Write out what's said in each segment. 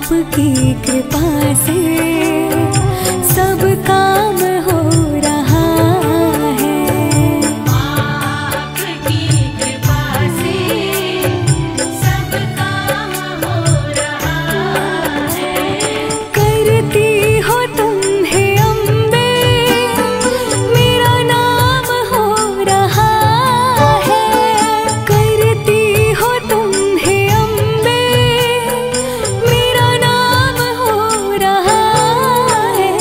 आपकी कृपा से सब काम हो रहा है। आपकी कृपा से सब काम हो रहा है। करती हो तुम हे अम्बे, मेरा नाम हो रहा है। करती हो तुम हे अम्बे, मेरा नाम हो रहा है।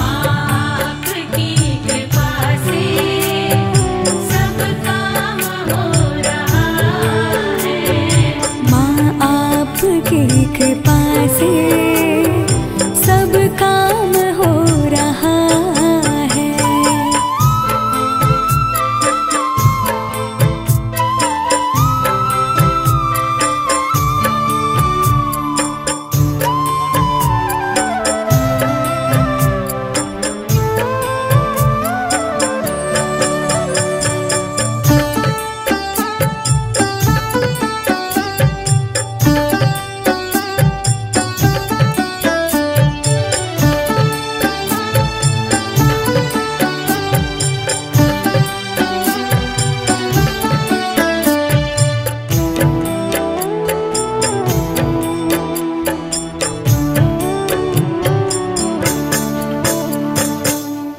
आपकी कृपा से सब काम हो रहा है। माँ आपकी कृपा से सब काम हो रहा है।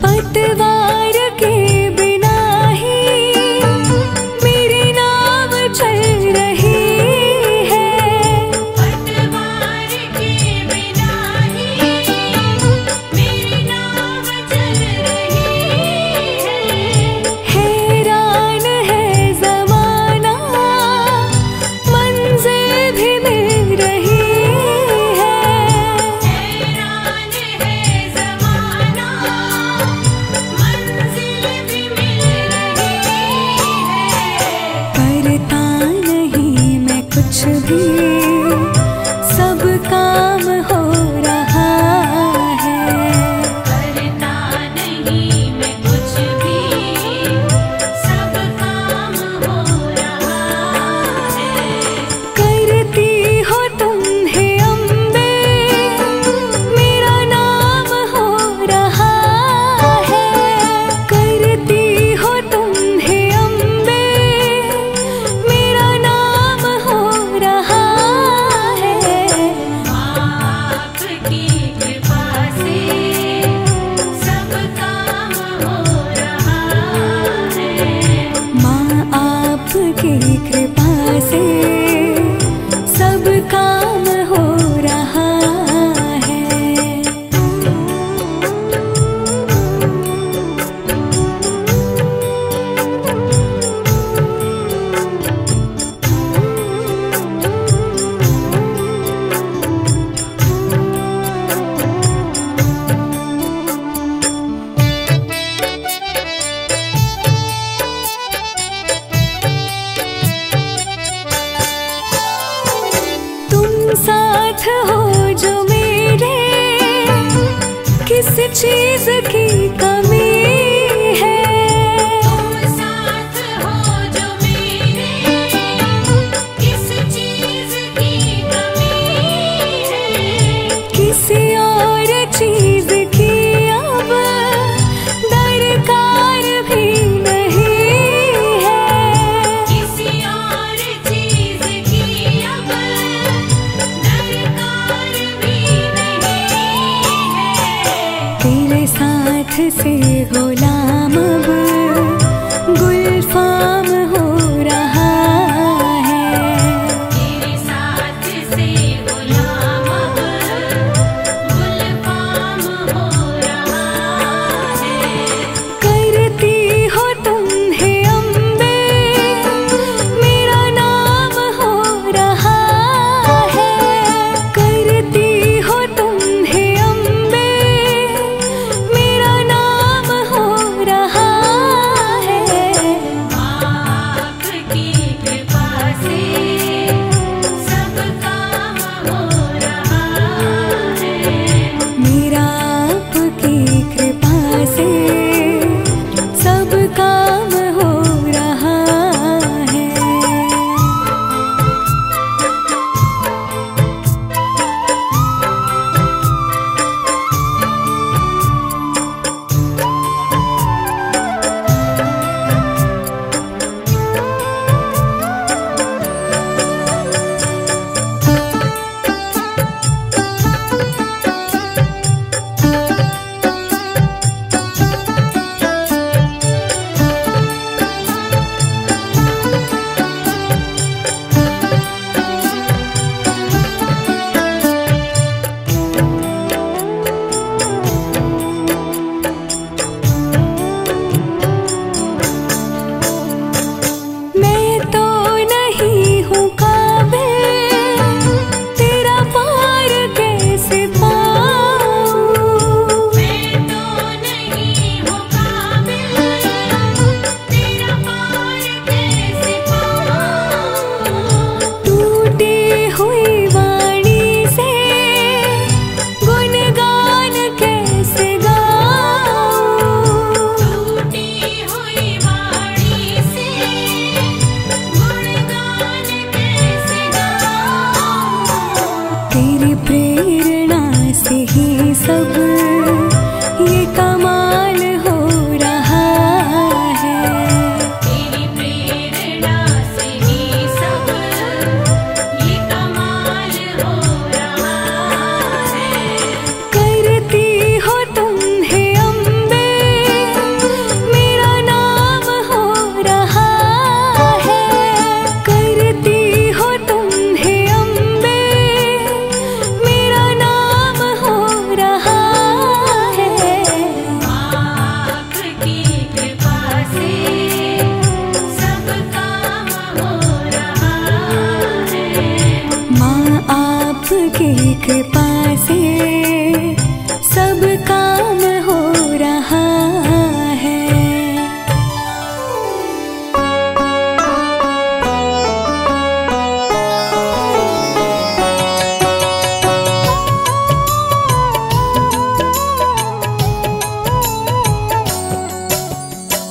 पतवार के बिना ही मेरी नाव चल रही है। पतवार के बिना ही मेरी नाव चल रही है। हैरान है ज़माना, मंजिल भी मिल रही है। हैरान है ज़माना, मंजिल भी मिल रही है। करता नहीं मैं कुछ भी, सब काम हो रहा है। करता नहीं मैं कुछ भी, सब काम हो रहा है। करती हो तुम हे अम्बे, मेरा नाम हो रहा है। करती हो तुम हे अम्बे, मेरा नाम हो रहा है। आपकी कृपा से सब काम हो रहा है। माँ आपकी कृपा से सब काम हो रहा है। तुम साथ हो जो मेरे, किस चीज की कमी है। तुम साथ हो जो मेरे, किस चीज़ की कमी है। किसी और चीज की अब दरकार भी नहीं है। किसी और चीज़ की अब दरकार भी नहीं है। तेरे साथ से गुलाम अब गुलफाम हो रहा है। तेरे साथ से गुलाम अब गुलफाम हो रहा है। करती हो तुम हे अम्बे, मेरा नाम हो रहा है। करती हो तुम हे अम्बे, मेरा नाम हो रहा प्रेरणा से ही सब ये कमाल हो रहा है। तेरी प्रेरणा से ही सब ये कमाल हो रहा है। करती हो तुम हे अम्बे, मेरा नाम हो रहा है। करती हो तुम हे अम्बे, मेरा नाम हो रहा है। आपकी कृपा से सब काम हो रहा है। माँ आपकी कृपा से सब काम हो रहा है।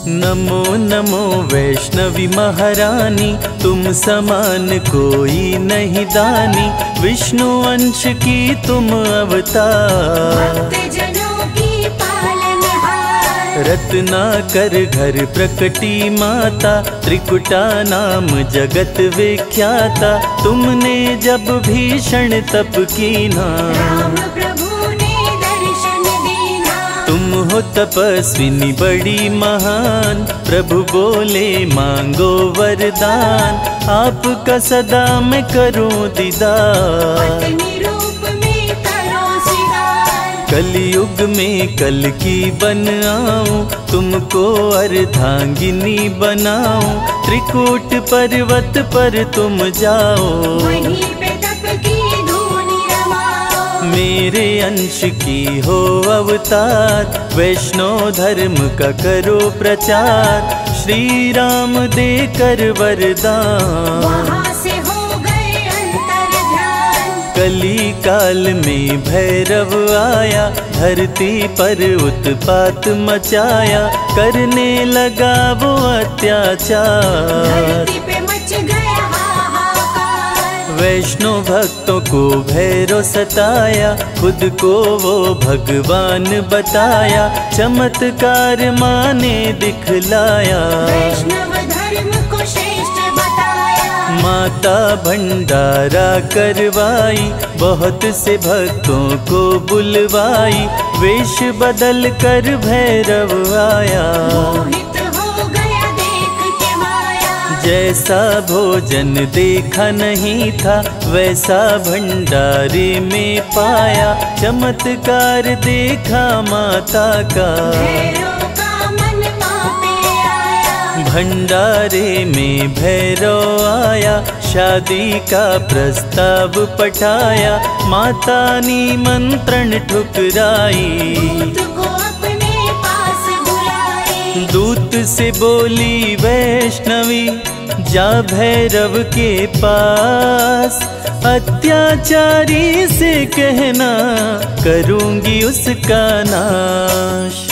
नमो नमो वैष्णवी महारानी, तुम समान कोई नहीं दानी। विष्णु अंश की तुम अवतार, भक्तजनों की पालनहार। रत्नाकर घर प्रकटी माता, त्रिकुटा नाम जगत विख्याता। तुमने जब भीषण तप कीना, राम प्रभु ने दर्शन दीना। तुम हो तपस्विनी बड़ी महान, प्रभु बोले मांगो वरदान। आपका सदा मैं करूं दीदार, पत्नी रूप में करो सिंगार। कलयुग में कल की बन आऊं, तुमको अर्धांगिनी बनाऊं। त्रिकूट पर्वत पर तुम जाओ, वहीं पे तप की धूनी रमाओ। मेरे अंश की हो अवतार। वैष्णव धर्म का करो प्रचार, श्री राम देकर वरदान। वहाँ से हो गए अंतर ध्यान। कली काल में भैरव आया, धरती पर उत्पात मचाया। करने लगा वो अत्याचार, धरती पे मच गया हाहाकार। वैष्णव भक्तों को भैरव सताया। खुद को वो भगवान बताया, चमत्कार माँ ने दिखलाया। वैष्णव धर्म को श्रेष्ठ बताया। माता भंडारा करवाई, बहुत से भक्तों को बुलवाई। वेश बदल कर भैरव आया, मोहित हो गया देख के माया। जैसा भोजन देखा नहीं था, वैसा भंडारे में पाया। चमत्कार देखा माता का, भैरव का मन माँ पे आया। भंडारे में भैरव आया। शादी का प्रस्ताव पठाया, माता निमंत्रण ठुकराई। दूत को अपने पास बुलाई। दूत से बोली वैष्णवी, जा भैरव के पास। अत्याचारी से कहना, करूंगी उसका नाश।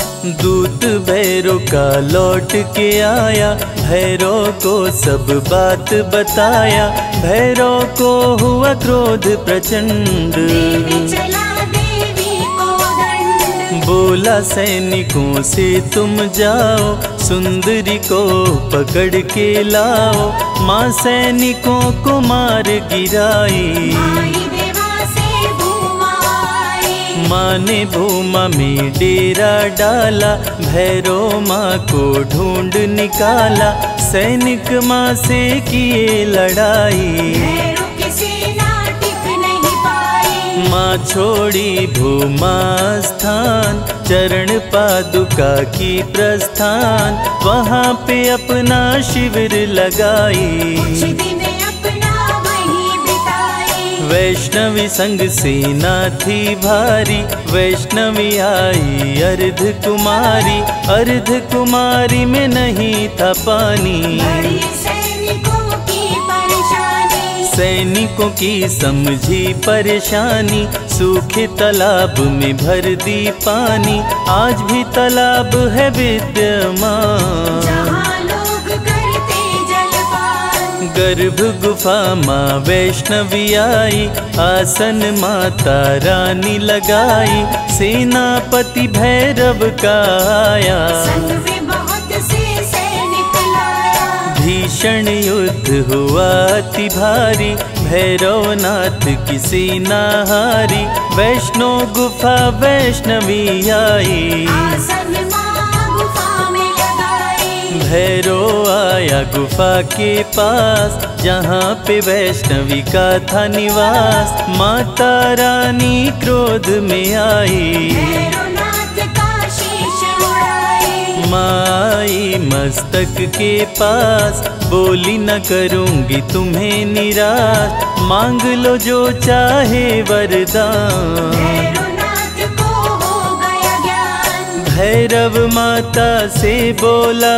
दूत भैरव का लौट के आया, भैरव को सब बात बताया। भैरव को हुआ क्रोध प्रचंड, देने चला देवी को दंड। बोला सैनिकों से तुम जाओ, सुंदरी को पकड़ के लाओ। माँ सैनिकों को मार गिराई, आई देवा से भूमा आई। माँ ने भूमा में डेरा डाला। भैरव माँ को ढूंढ निकाला, सैनिक माँ से किए लड़ाई। भैरव की सेना टिक नहीं पाई। माँ छोड़ी भूमा स्थान, चरण पादुका की प्रस्थान। वहाँ पे अपना शिविर लगाई, कुछ दिन अपना वहीं बिताई। वैष्णवी संग सेना थी भारी। वैष्णवी आई अर्ध कुमारी, अर्ध कुमारी में नहीं था पानी। बड़ी सैनिकों की परेशानी। सैनिकों की समझी परेशानी, सूखे तालाब में भर दी पानी। आज भी तालाब है विद्यमान, जहाँ लोग करते जलपान। गर्भ गुफा माँ वैष्णवी आई, आसन माता रानी लगाई, सेनापति भैरव का आया, संग में बहुत से सैनिक लाया। भीषण युद्ध हुआ अति भारी, भैरवनाथ की सेना हारी, वैष्णो गुफा वैष्णवी आई, आसन माँ गुफा में लगाई। भैरव आया गुफा के पास, जहाँ पे वैष्णवी का था निवास, माता रानी क्रोध में आई, भैरवनाथ का शीश उड़ाई। माई मस्तक के पास, बोली न करूँगी तुम्हें निराश, मांग लो जो चाहे वरदान, भैरवनाथ को हो गया ज्ञान। भैरव माता से बोला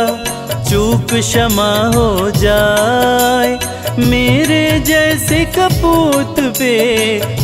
चूक क्षमा हो जाए, मेरे जैसे कपूत पे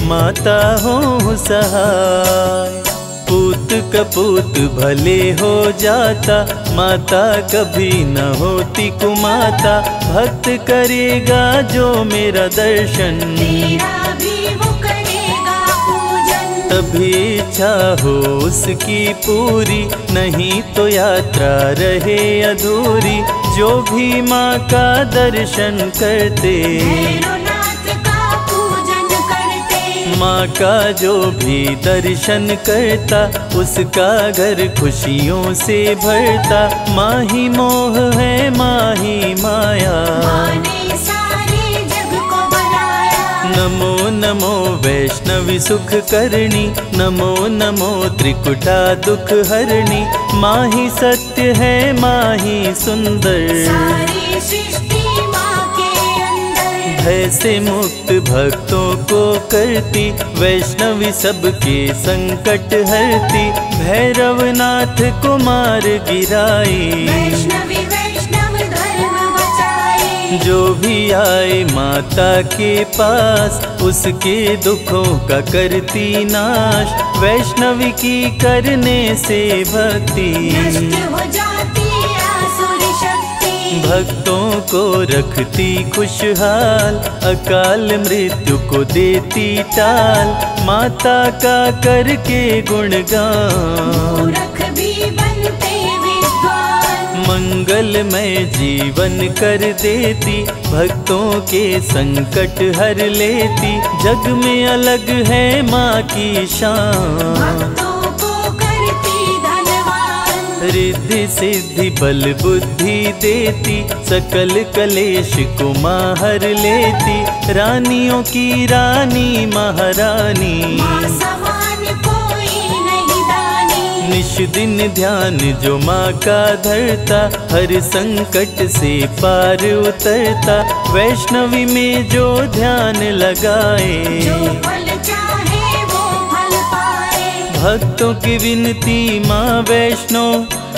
माता हो सहाय, पूत कपूत भले हो जाता, माता कभी न होती कुमाता, भक्त करेगा जो मेरा दर्शन, तेरा भी वो करेगा पूजन। तभी इच्छा हो उसकी पूरी, नहीं तो यात्रा रहे अधूरी, जो भी माँ का दर्शन करते, भैरवनाथ का पूजन करते। माँ का जो भी दर्शन करता, उसका घर खुशियों से भरता, माँ ही मोह है माँ ही माया, माँ ने सारे जग को बनाया। नमो नमो वैष्णवी सुख करणी, नमो नमो त्रिकुटा दुख हरणी, माँ ही सत्य है माँ ही सुंदर, सारी सृष्टि माँ के अंदर। भय से मुक्त भक्तों को करती, वैष्णवी सबके संकट हरती, भैरवनाथ को मार गिराई, वैष्णवी वैष्णव धर्म बचाई। जो भी आए माता के पास, उसके दुखों का करती नाश, वैष्णवी की करने से भक्ति, नष्ट हो जाती आसुर शक्ति। भक्तों को रखती खुशहाल, अकाल मृत्यु को देती टाल, माता का करके गुणगान, मूर्ख भी बनते विद्वान। मंगलमय जीवन कर देती, भक्तों के संकट हर लेती, जग में अलग है माँ की शान, भक्तों को करती धनवान। रिद्धि सिद्धि बल बुद्धि देती, सकल कलेश को माँ हर लेती, रानियों की रानी महारानी, माँ समान कोई नहीं दानी। निश दिन ध्यान जो माँ का धरता, हर संकट से पार उतरता, वैष्णवी में जो ध्यान लगाए, जो फल चाहे वो फल पाए। भक्तों की विनती माँ वैष्णो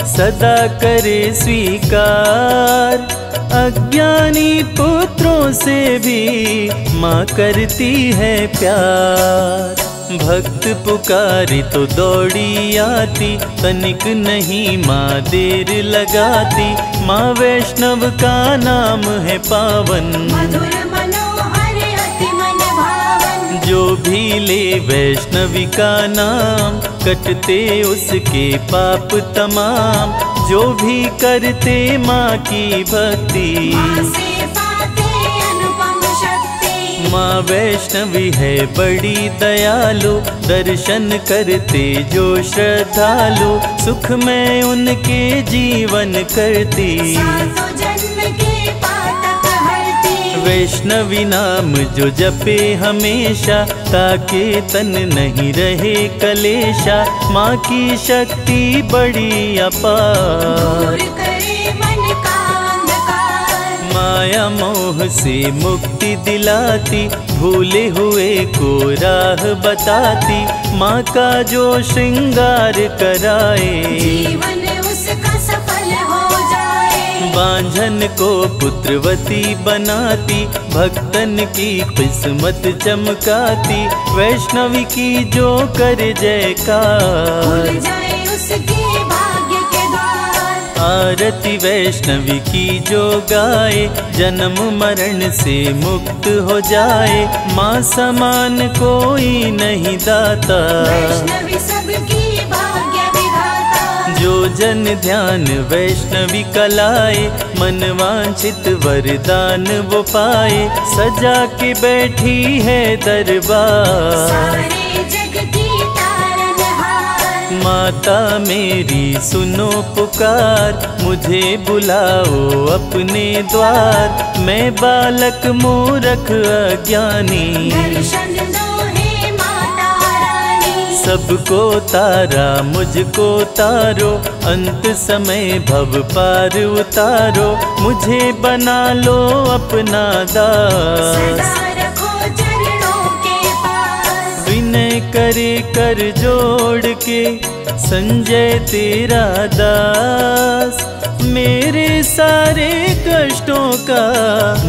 सदा करे स्वीकार, अज्ञानी पुत्रों से भी माँ करती है प्यार, भक्त पुकारी तो दौड़ी आती, तनिक नहीं माँ देर लगाती, माँ वैष्णव का नाम है पावन, मधुर मनोहर अति मन भावन। जो भी ले वैष्णवी का नाम, कटते उसके पाप तमाम, जो भी करते माँ की भक्ति, माँ से पाते अनुपम शक्ति। माँ वैष्णवी है बड़ी दयालु, दर्शन करते जो श्रद्धालु, सुख में उनके जीवन करती, सातों जन्म के पातक हरती। वैष्णवी नाम जो जपे हमेशा, ताके तन नहीं रहे कलेशा, माँ की शक्ति बड़ी अपार, दूर करे मन का अंधकार। माया मोह से मुक्ति दिलाती, भूले हुए को राह बताती, माँ का जो श्रृंगार कराए, जीवन उसका सफल हो जाए। बांझन को पुत्रवती बनाती, भक्तन की किस्मत चमकाती, वैष्णवी की जो कर जयकार, खुल जाए उसके भाग्य के द्वार। आरती वैष्णवी की जो गाए, जन्म मरण से मुक्त हो जाए। माँ समान कोई नहीं दाता, वैष्णवी सबकी भाग्य विधाता। जो जन ध्यान वैष्णवी कलाए, मन वांछित वरदान वो पाए। सजा के बैठी है दरबार, सारे जग की तारनहार। माता मेरी सुनो पुकार, मुझे बुलाओ अपने द्वार। मैं बालक मूरख अज्ञानी, दर्शन दो हे माता रानी। सबको तारा मुझको तारो, अंत समय भव पार उतारो। मुझे बना लो अपना दास, सदा रखो चरणों के पास। विनय करे कर जोड़ के संजय तेरा दास। मेरे सारे कष्टों का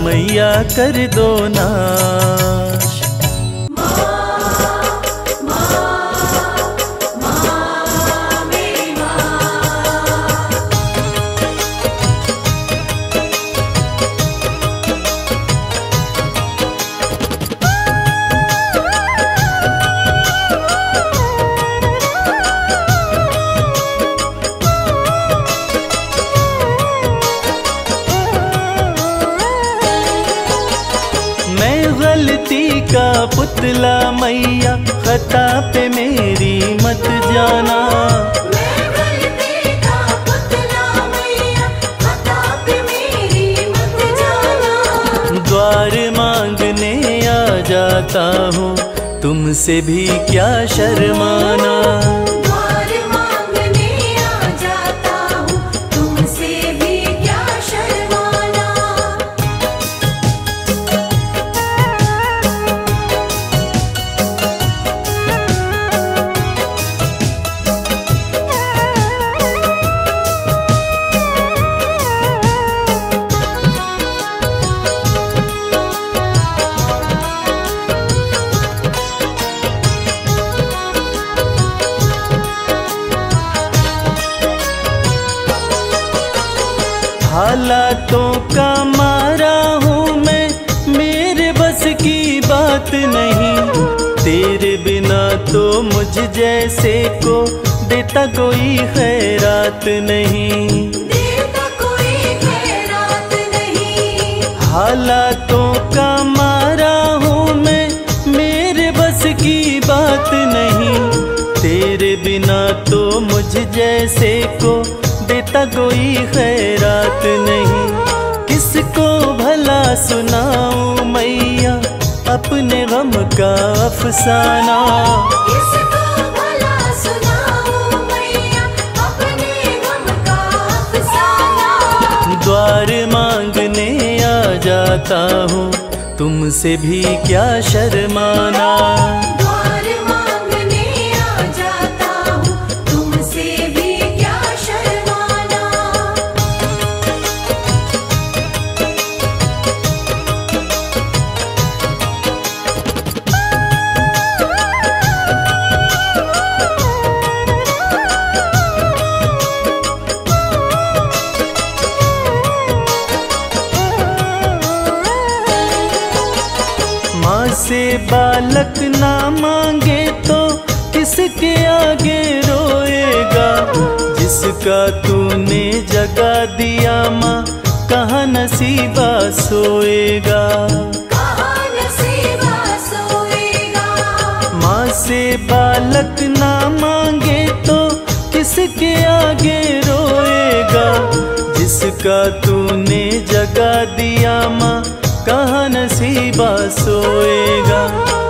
मैया कर दो नाश। गलती का पुतला मैया, खता पे मेरी मत जाना। मैं गलती का पुतला मैया, खता पे मेरी मत जाना। द्वार मांगने आ जाता हूँ, तुमसे भी क्या शर्माना। द्वार मांगने आ जाता हूँ, तुमसे भी क्या शर्माना। हालातों का मारा हूँ मैं, मेरे बस की बात नहीं। तेरे बिना तो मुझ जैसे को देता कोई खैरात नहीं, देता कोई खैरात नहीं। हालातों का मारा हूँ मैं, मेरे बस की बात नहीं। तेरे बिना तो मुझ जैसे को देता कोई खैरात नहीं। किसको भला सुनाऊं मैया अपने गम का अफसाना। किसको भला सुनाऊं मैया अपने गम का अफसाना। द्वार मांगने आ जाता हूँ, तुमसे भी क्या शर्माना। द्वार मांगने आ जाता हूँ, तुमसे भी क्या शर्माना। माँ से बालक ना मांगे तो किसके आगे रोएगा। जिसका तूने जगा दिया माँ, कहाँ नसीबा सोएगा। कहाँ नसीबा सोएगा। माँ से बालक ना मांगे तो किसके आगे रोएगा। जिसका तूने जगा दिया माँ, कहाँ नसीबा सोएगा।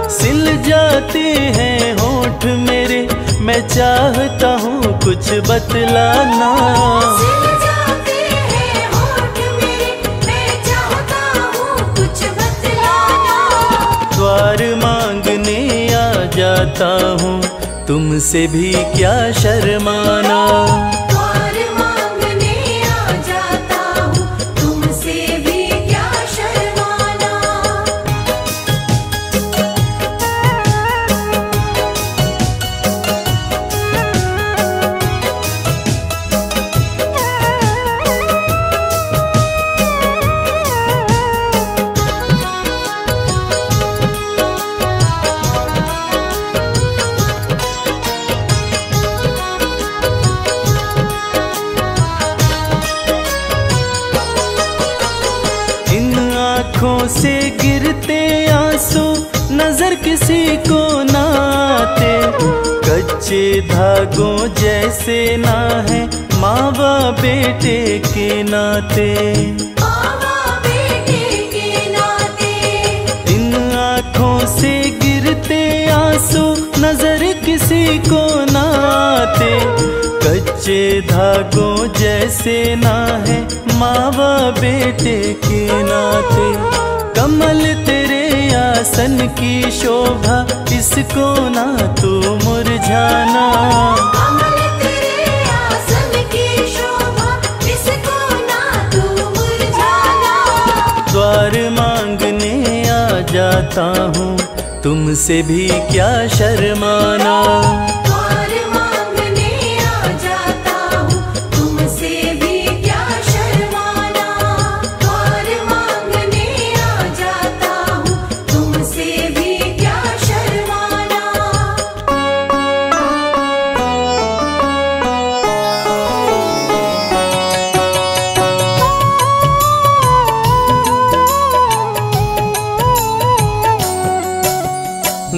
सिल जाते हैं होठ मेरे, मैं चाहता हूँ कुछ बतलाना। सिल जाते हैं होठ मेरे, मैं चाहता हूँ कुछ बतलाना। द्वार मांगने आ जाता हूँ, तुमसे भी क्या शर्माना। द्वार मांगने आ जाता हूँ, तुमसे भी क्या शर्माना। किसी को नाते, कच्चे धागों जैसे ना है माँ व बेटे के नाते। इन आँखों से गिरते आंसू नजर किसी को नाते, कच्चे धागों जैसे ना है माँ व बेटे के नाते। कमल तेरे आसन की शोभा, इसको ना तू मुरझाना। कमल तेरे आसन की शोभा, इसको ना तू मुरझाना। द्वार मांगने आ जाता हूँ, तुमसे भी क्या शर्माना। द्वार मांगने आ जाता हूँ, तुमसे भी क्या शर्माना। द्वार मांगने आ जाता हूँ, तुमसे भी क्या शर्माना।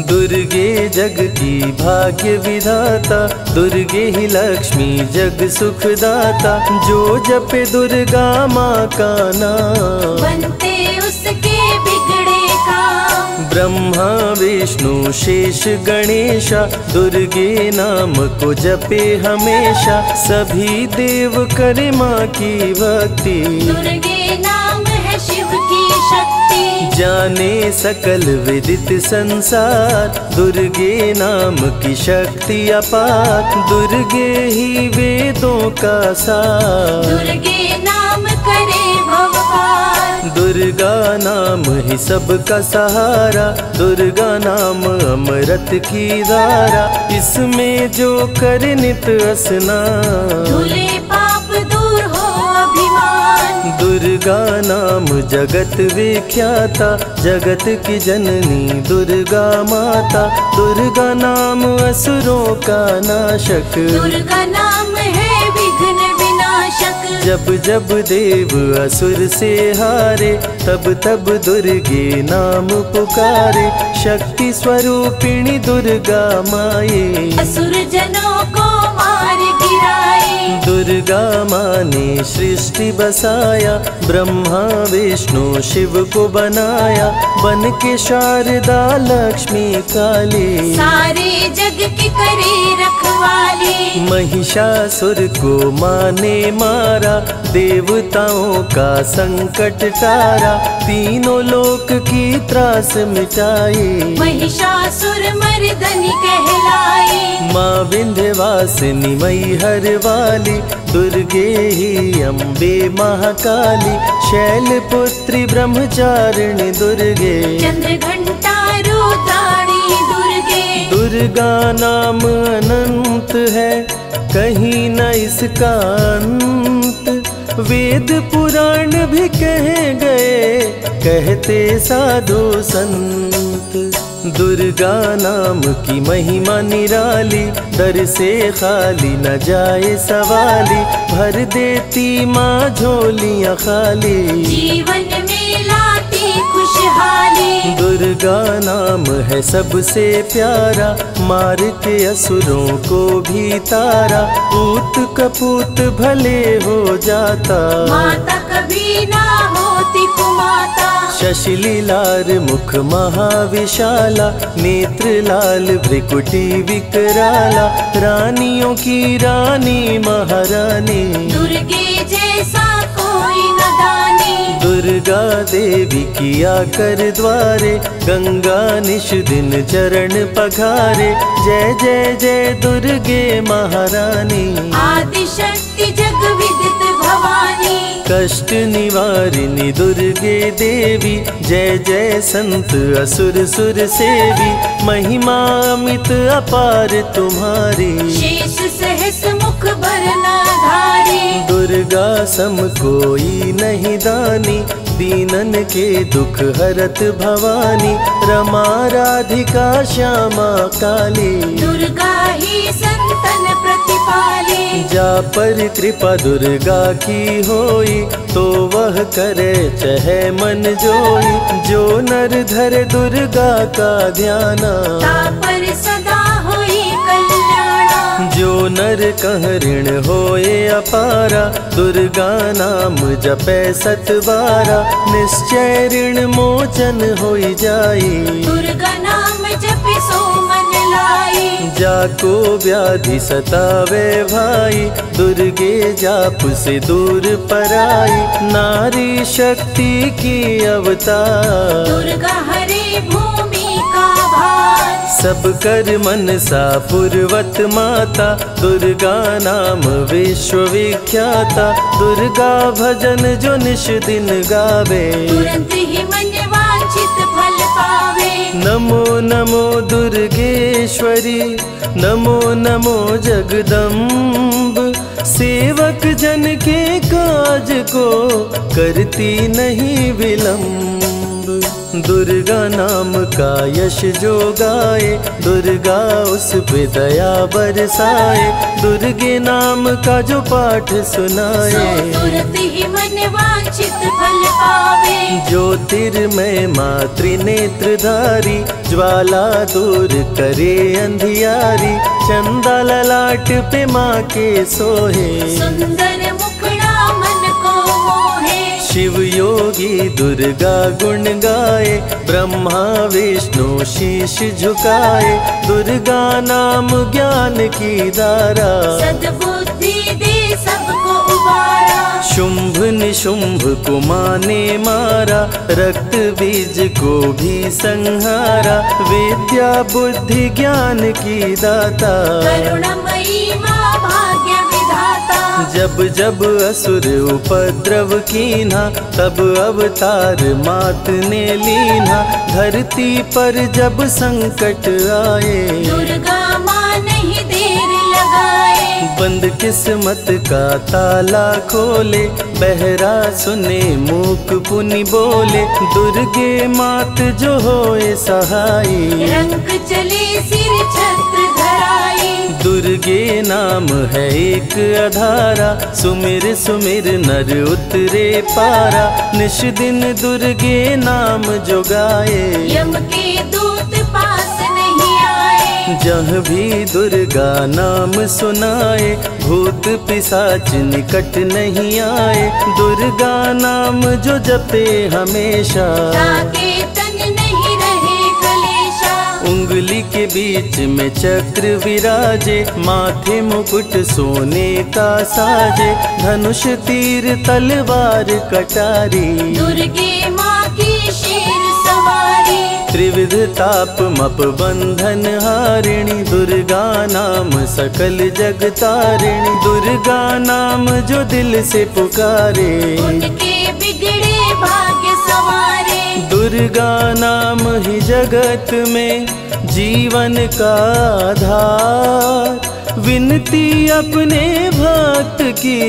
दुर्गे जग की भाग्य विधाता, दुर्गे ही लक्ष्मी जग सुखदाता। जो जपे दुर्गा माँ का नाम, बनते उसके बिगड़े काम। ब्रह्मा विष्णु शेष गणेशा, दुर्गे नाम को जपे हमेशा। सभी देव करे माँ की भक्ति, दुर्गे नाम है शिव की शक्ति। जाने सकल विदित संसार, दुर्गे नाम की शक्ति अपार। दुर्गे ही वेदों का सार, दुर्गे नाम करे भवपार। दुर्गा नाम ही सबका सहारा, दुर्गा नाम अमृत की धारा। इसमें जो करे नित स्नान, धुले पाप दूर हो अभिमान। दुर्गा नाम जगत विख्याता, जगत की जननी दुर्गा माता। दुर्गा नाम असुरों का नाशक, दुर्गा नाम है विघ्न विनाशक। जब जब देव असुर से हारे, तब तब दुर्गे नाम पुकारे। शक्ति स्वरूपिणी दुर्गा माये, असुर जनों को मार गिराए। दुर्गा माँ ने सृष्टि बसाया, ब्रह्मा विष्णु शिव को बनाया। बन के शारदा लक्ष्मी काली, सारे जग की करे रखवाली। महिषासुर को माँ ने मारा, देवताओं का संकट टारा। तीनों लोक की त्रास मिटाई, महिषासुर मर्दनी कहलाई। माँ विंध्यवासिनी मैहर वाली, दुर्गे ही अम्बे महाकाली। शैलपुत्री ब्रह्मचारिणी दुर्गे, चंद्रघंटा रुद्राणी दुर्गे। दुर्गा नाम अनंत है, कहीं न इसका अंत। वेद पुराण भी कह गए, कहते साधु संत। दुर्गा नाम की महिमा निराली, दर से खाली न जाए सवाली। भर देती माँ झोलियाँ खाली, जीवन में लाती खुशहाली। दुर्गा नाम है सबसे प्यारा, मार के असुरों को भी तारा। पूत कपूत भले हो जाता, माता कभी ना होती कुमाता। शशिलीलार मुख महाविशाला, नेत्र लाल भ्रिकुटी विकराला। रानियों की रानी महारानी, दुर्गे जैसा कोई न दानी। दुर्गा देवी किया कर द्वारे, गंगा निश दिन चरण पखारे। जय जय जय दुर्गे महारानी, आदि शक्ति जग विदित भवानी। कष्ट निवारिणी दुर्गे देवी, जय जय संत असुर सुर सेवी। महिमा अमित अपार तुम्हारी, शेष सहस मुख बरनाधारी। दुर्गा सम कोई नहीं दानी, दीनन के दुख हरत भवानी। रमा राधिका श्यामा काली, दुर्गा ही संतन प्रतिपाली। जा पर कृपा दुर्गा की होई, तो वह करे चहे मन जोई। जो नर धरे दुर्गा का ध्याना, तापर सदा होई कल्याणा। जो नर कह ऋण होए अपारा, दुर्गा नाम जपे सतबारा। निश्चय ऋण मोचन होई जाई, दुर्गा नाम जपे सो मन लाई। जाको व्याधि सतावे भाई, दुर्गे जाप से दूर पराई। नारी शक्ति की अवतार, दुर्गा हरे भूमि का भार। सब कर मनसा पूर्वत माता, दुर्गा नाम विश्व विख्याता। दुर्गा भजन जो निश दिन गावे, तुरंत ही मन वांछित फल पावे। नमो नमो दुर्गेश्वरी, नमो नमो जगदम्ब। सेवक जन के काज को करती नहीं विलम्ब। दुर्गा नाम का यश जो गाए, दुर्गा उस पे दया बरसाए। दुर्गे नाम का जो पाठ सो सुनाए, तुरंत ही मन वांछित फल पावे। ज्योतिर्मय मातृ नेत्रधारी, ज्वाला दूर करे अंधियारी। चंदा ललाट पे माँ के सोहे, सुंदर मुखड़ा मन को मोहे। शिव योगी दुर्गा गुण गाए, ब्रह्मा विष्णु शीश झुकाए। दुर्गा नाम ज्ञान की धारा, सद्बुद्धि दे सबको उबारा। शुंभ निशुंभ को माने मारा, रक्त बीज को भी संहारा। विद्या बुद्धि ज्ञान की दाता, करुणमयी माँ भाग्य विधाता। जब जब असुर उपद्रव कीन्हा, तब अवतार मात ने लीन्हा। धरती पर जब संकट आए, दुर्गा माँ नहीं देर लगाए। बंद किस्मत का ताला खोले, बहरा सुने मूक पुनि बोले। दुर्गे मात जो होए सहाई, रंग चले सिर छत्र धराई। दुर्गे नाम है एक अधारा, सुमिर सुमिर नर उतरे पारा। निश दिन दुर्गे नाम जो गाए, यम के दूत पास नहीं आए। जहाँ भी दुर्गा नाम सुनाए, भूत पिशाच निकट नहीं आए। दुर्गा नाम जो जपे हमेशा, ताके तन नहीं रहे कलेशा। उंगली के बीच में चक्र विराजे, माथे मुकुट सोने का साजे। धनुष तीर तलवार कटारी, दुर्गे माँ की शेर सवारी। त्रिविध ताप मप बंधन हारिणी, दुर्गा नाम सकल जग तारिणी। दुर्गा नाम जो दिल से पुकारे, उनके बिगड़े भाग्य सवारे। दुर्गा नाम ही जगत में जीवन का आधार। विनती अपने भक्त की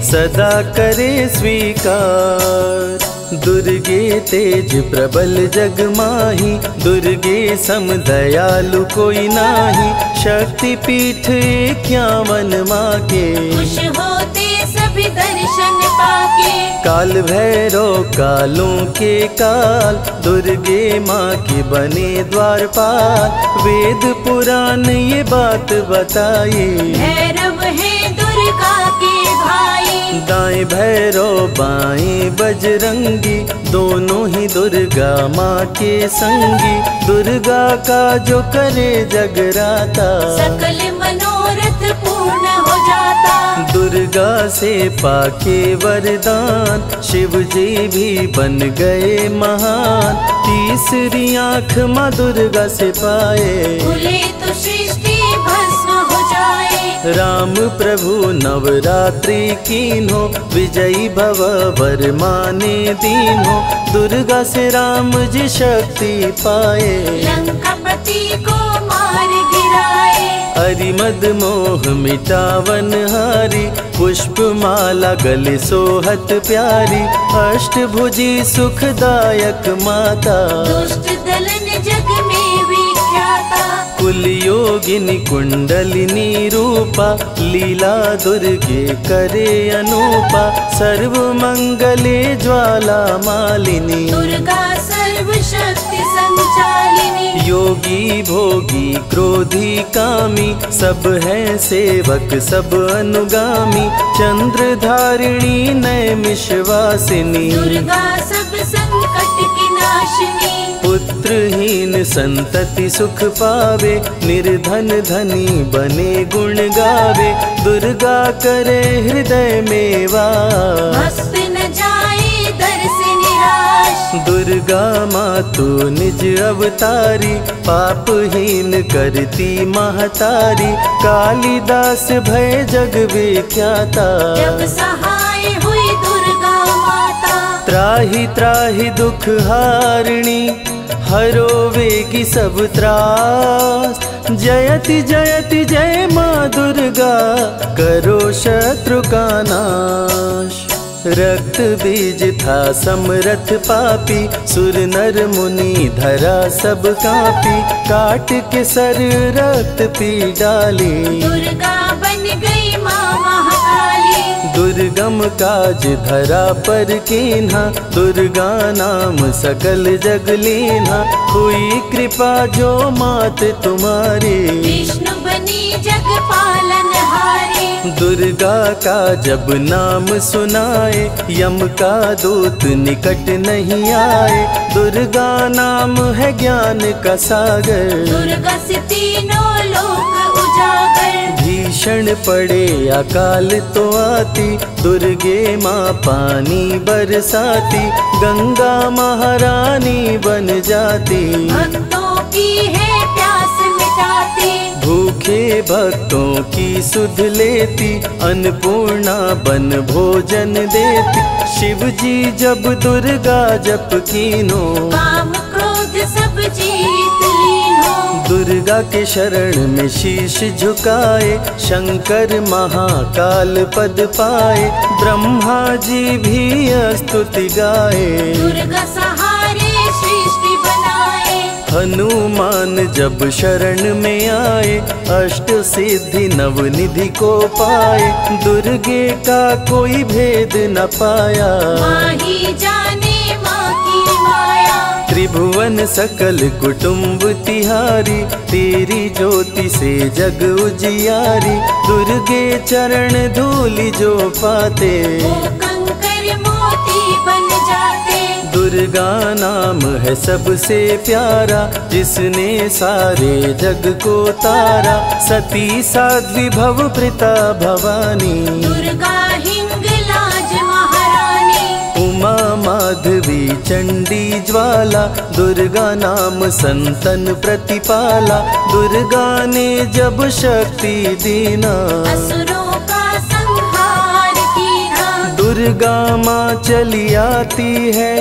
सदा करे स्वीकार। दुर्गे तेज प्रबल जग माही, दुर्गे सम दयालु कोई नाही। शक्ति पीठ 51 माँ के, खुश होते सभी दर्शन पाके। काल भैरव कालों के काल, दुर्गे माँ के बने द्वारपाल। वेद पुराण ये बात बताए, भैरव है दुर्गा के भाई। दाएं भैरव बाएं बजरंगी, दोनों ही दुर्गा माँ के संगी। दुर्गा का जो करे जगराता, सकल मनोरथ पूर्ण हो जाता। दुर्गा से पाके वरदान, शिव जी भी बन गए महान। तीसरी आँख माँ दुर्गा से पाए, खुले तो सृष्टि भस्म हो जाए। राम प्रभु नवरात्रि कीन्हो, विजयी भव वर माने दीन्हो। दुर्गा से राम जी शक्ति पाए, लंकापति को मार गिराए। अरिमद मोह मिटावन हारी, पुष्प माला गले सोहत प्यारी। अष्टभुजी सुखदायक माता, दुष्ट दलन जग में विख्याता। कुल योगिनी कुंडलिनी रूपा, लीला दुर्गे करे अनूपा, सर्व मंगले ज्वाला मालिनी, दुर्गा सर्वशक्ति संचालिनी, योगी भोगी क्रोधी कामी, सब हैं सेवक सब अनुगामी, चंद्र धारिणी नैमिषवासिनी, दुर्गा सब संकट की नाशिनी, पुत्रहीन संतति सुख पावे, निर्धन धनी बने गुण गावे, दुर्गा करे हृदय में वास, भक्त न जाए दर से निराश, दुर्गा मातु निज अवतारी, पापहीन करती महतारी, कालिदास भय जग विख्याता, जब सहाय हुई दुर्गा माता, त्राहि त्राहि दुख हारिणी, हरो वेगी सब त्रास, जयति जयति जय माँ दुर्गा, करो शत्रु का नाश। रक्त बीज था समरथ पापी, सुर नर मुनि धरा सब कापी, काट के सर रक्त पी डाली, दुर्गा बन गई माँ महाकाली, दुर्गम काज धरा पर कीन्हा, दुर्गा नाम सकल जग लीन्हा, हुई कृपा जो मात तुम्हारी, विष्णु बनी जग पालनहारी, दुर्गा का जब नाम सुनाए, यम का दूत निकट नहीं आए, दुर्गा नाम है ज्ञान का सागर, दुर्गा से तीनों लोक उजागर, भीषण पड़े अकाल तो आती, दुर्गे माँ पानी बरसाती, गंगा महारानी बन जाती, भक्तों की है प्यास मिटाती, भूखे भक्तों की सुध लेती, अन्नपूर्णा बन भोजन देती, शिव जी जब दुर्गा जप कीनो, काम क्रोध सब जीत लीनो, दुर्गा के शरण में शीश झुकाए, शंकर महाकाल पद पाए, ब्रह्मा जी भी स्तुति गाए, दुर्गा सहारे सृष्टि बनाए, हनुमान जब शरण में आए, अष्ट सिद्धि नवनिधि को पाए, दुर्गे का कोई भेद न पाया, माँ ही जाने माँ की माया, त्रिभुवन सकल कुटुंब तिहारी, तेरी ज्योति से जग उजियारी, दुर्गे चरण धूलि जो पाते, वो कंकर मोती बन जाते, दुर्गा नाम है सबसे प्यारा, जिसने सारे जग को तारा, सती साध्वी भव प्रीता भवानी, दुर्गा हिंगलाज महारानी, उमा माधवी चंडी ज्वाला, दुर्गा नाम संतन प्रतिपाला, दुर्गा ने जब शक्ति दीना, असुरों का संहार कीना, दुर्गा माँ चली आती है,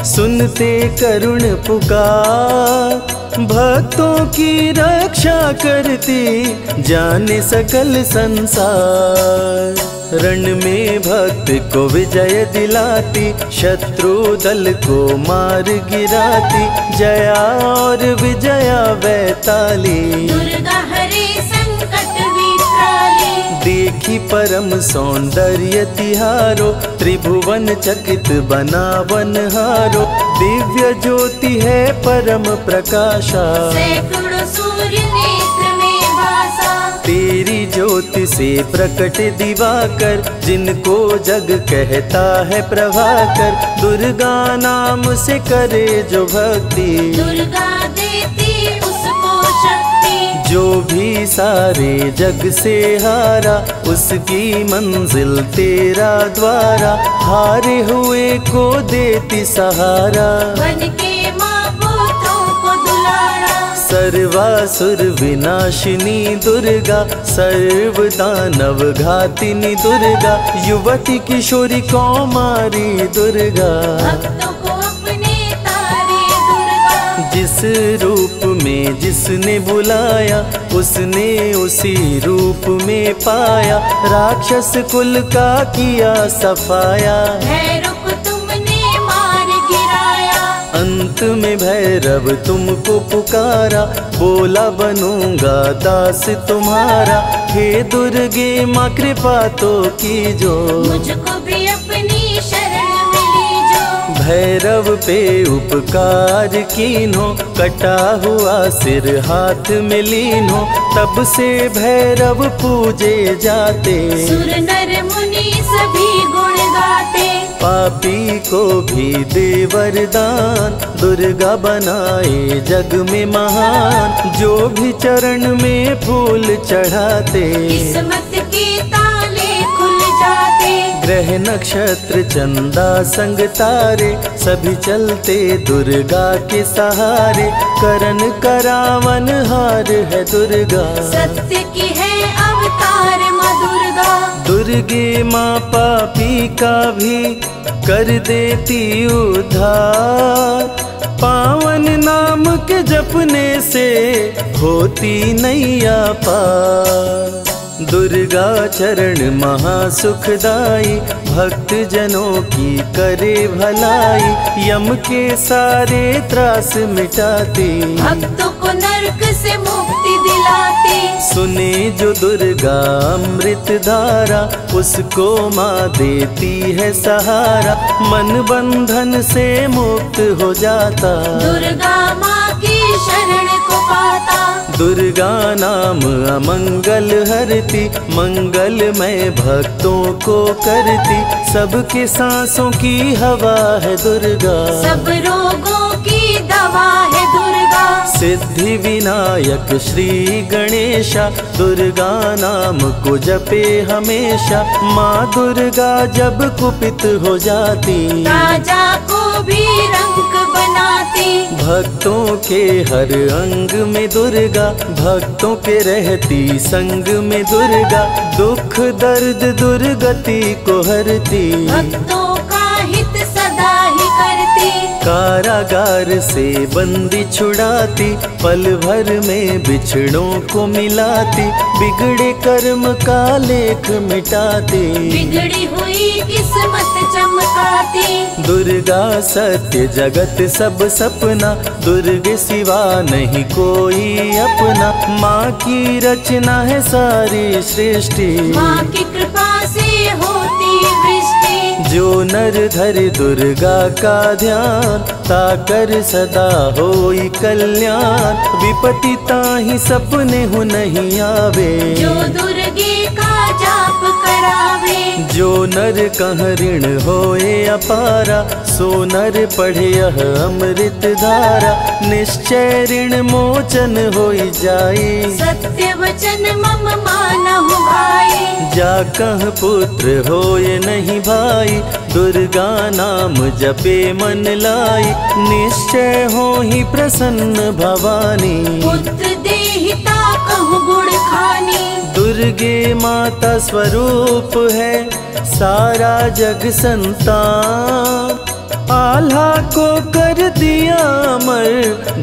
सुनते करुण पुकार, भक्तों की रक्षा करती, जाने सकल संसार, रण में भक्त को विजय दिलाती, शत्रु दल को मार गिराती, जया और विजया वैताली, दुर्गा हरे संकट वित्राली, देखी परम सौंदर्य तिहारो, त्रिभुवन चकित बनावन हारो, दिव्य ज्योति है परम प्रकाशा, सैकड़ों सूर्य नेत्र में भासा, तेरी ज्योति से प्रकट दिवाकर, जिनको जग कहता है प्रभाकर, दुर्गा नाम से करे जो भक्ति, दुर्गा देती उसको शक्ति, जो भी सारे जग से हारा, उसकी मंजिल तेरा द्वारा, हारे हुए को देती सहारा, बन के माँ पुत्रों को दुलारा, सर्वासुर विनाशिनी दुर्गा, सर्व दानव घातिनी दुर्गा, युवती किशोरी कौमारी दुर्गा, भक्तों को अपने तारे दुर्गा, जिस रूप में जिसने बुलाया, उसने उसी रूप में पाया, राक्षस कुल का किया सफाया, है रूप तुमने मार गिराया, अंत अंत में भैरव तुमको पुकारा, बोला बनूंगा दास तुम्हारा। हे दुर्गे माँ कृपा तो कीजो, मुझको भी अपनी शरण मिली जो। भैरव पे उपकार कीन्हो, कटा हुआ सिर हाथ में लीन्हो। तब से भैरव पूजे जाते, सुर नर मुनि सभी गुण गाते। पापी को भी दे वरदान, दुर्गा बनाए जग में महान। जो भी चरण में फूल चढ़ाते, किस्मत के ताले खुल जाते। ग्रह नक्षत्र चंदा संग तारे, सभी चलते दुर्गा के सहारे। करन करावन हार है दुर्गा, सत्य की है अवतार माँ दुर्गा। दुर्गे माँ पापी का भी कर देती उद्धार। पावन नाम के जपने से होती नैया पार। दुर्गा चरण महासुखदाई, भक्त जनों की करे भलाई। यम के सारे त्रास मिटाती, भक्तों को नरक से मुक्ति दिलाती। सुने जो दुर्गा अमृत धारा, उसको माँ देती है सहारा। मन बंधन से मुक्त हो जाता, दुर्गा माँ की शरण को पाता। दुर्गा नाम अमंगल हरती, मंगलमय भक्तों को करती। सबके सांसों की हवा है दुर्गा, सब रोगों की दवा है दुर्गा। सिद्धि विनायक श्री गणेशा, दुर्गा नाम को जपे हमेशा। माँ दुर्गा जब कुपित हो जाती, राजा को भी रंग बनाती। भक्तों के हर अंग में दुर्गा, भक्तों के रहती संग में दुर्गा। दुख दर्द दुर्गति को हरती, भक्तों का हित सदा ही करती। कारागार से बंदी छुड़ाती, पल भर में बिछड़ों को मिलाती। बिगड़े कर्म का लेख मिटाती, बिगड़ी हुई किस्मत चमकाती। दुर्गा सत्य जगत सब सपना, दुर्गे सिवा नहीं कोई अपना। माँ की रचना है सारी सृष्टि, माँ की कृपा से होती वृष्टि। जो नर धरे दुर्गा का ध्यान, ताकर सदा होई कल्याण। विपत्ति ताहि सपने हो नहीं आवे, जो दुर्गे का जाप करावे। जो नर कह ऋण होए अपारा, सो नर पढ़े यह अमृत धारा। निश्चय ऋण मोचन होई जाई, सत्य वचन मम मानहु भाई। जा कह पुत्र होए नहीं भाई, दुर्गा नाम जपे मन लाई। निश्चय हो ही प्रसन्न भवानी, पुत्र देहिता कहु गुण खानी। दुर्गे माता स्वरूप है सारा जग संतान। आल्हा को कर दिया अमर,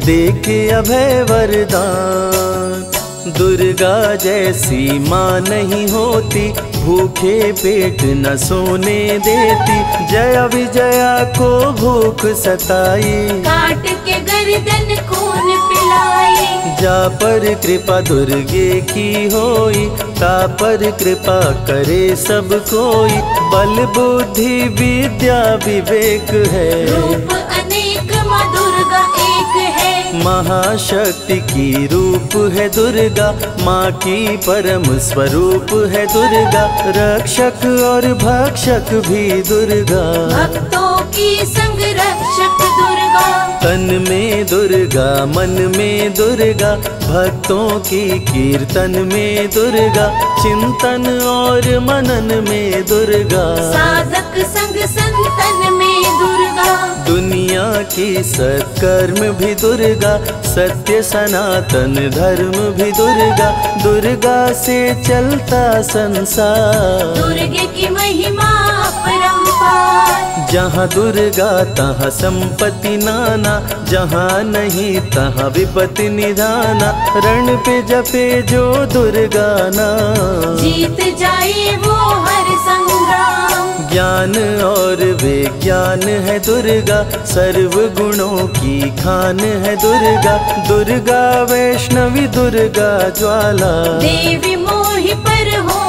देके अभय वरदान। दुर्गा जैसी माँ नहीं होती, भूखे पेट न सोने देती। जया विजया को भूख सताई, काट के गर्दन खून पिलाई। जा पर कृपा दुर्गे की होई, ता पर कृपा करे सब कोई। बल बुद्धि विद्या विवेक है, रूप अनेक माँ दुर्गा एक है। महाशक्ति की रूप है दुर्गा, माँ की परम स्वरूप है दुर्गा। रक्षक और भक्षक भी दुर्गा, भक्तों की संग रक्षक दुर्गा। तन में दुर्गा मन में दुर्गा, भक्तों की कीर्तन में दुर्गा। चिंतन और मनन में दुर्गा, साधक संग संतन में दुर्गा। दुनिया की सत्कर्म भी दुर्गा, सत्य सनातन धर्म भी दुर्गा। दुर्गा से चलता संसार, दुर्गे की महिमा अपरंपार। जहाँ दुर्गा तहाँ संपत्ति नाना, जहाँ नहीं तहाँ विपत्ति निधाना। रण पे जपे जो दुर्गा नाम, जीत जाए वो हर संग्राम। ज्ञान और विज्ञान है दुर्गा, सर्व गुणों की खान है दुर्गा। दुर्गा वैष्णवी दुर्गा ज्वाला, देवी मोहि पर हो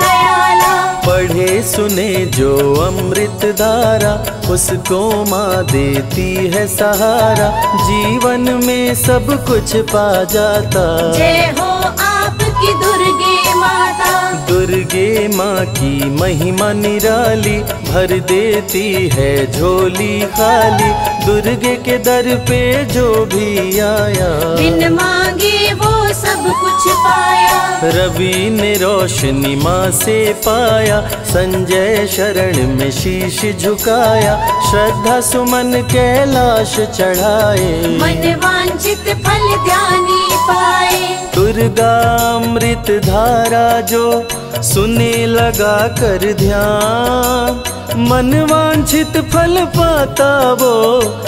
दयाला। पढ़े सुने जो अमृत धारा, उसको माँ देती है सहारा। जीवन में सब कुछ पा जाता। जय हो आपकी दुर्गे माता। दुर्गे माँ की महिमा निराली, भर देती है झोली खाली। दुर्गे के दर पे जो भी आया, बिन मांगे वो सब कुछ पाया। रवि ने रोशनी माँ से पाया, संजय शरण में शीश झुकाया। श्रद्धा सुमन कैलाश चढ़ाए, मन वांछित फल ध्यानी पाए। दुर्गा अमृत धारा जो सुने लगा कर ध्यान, मन वांछित फल पाता वो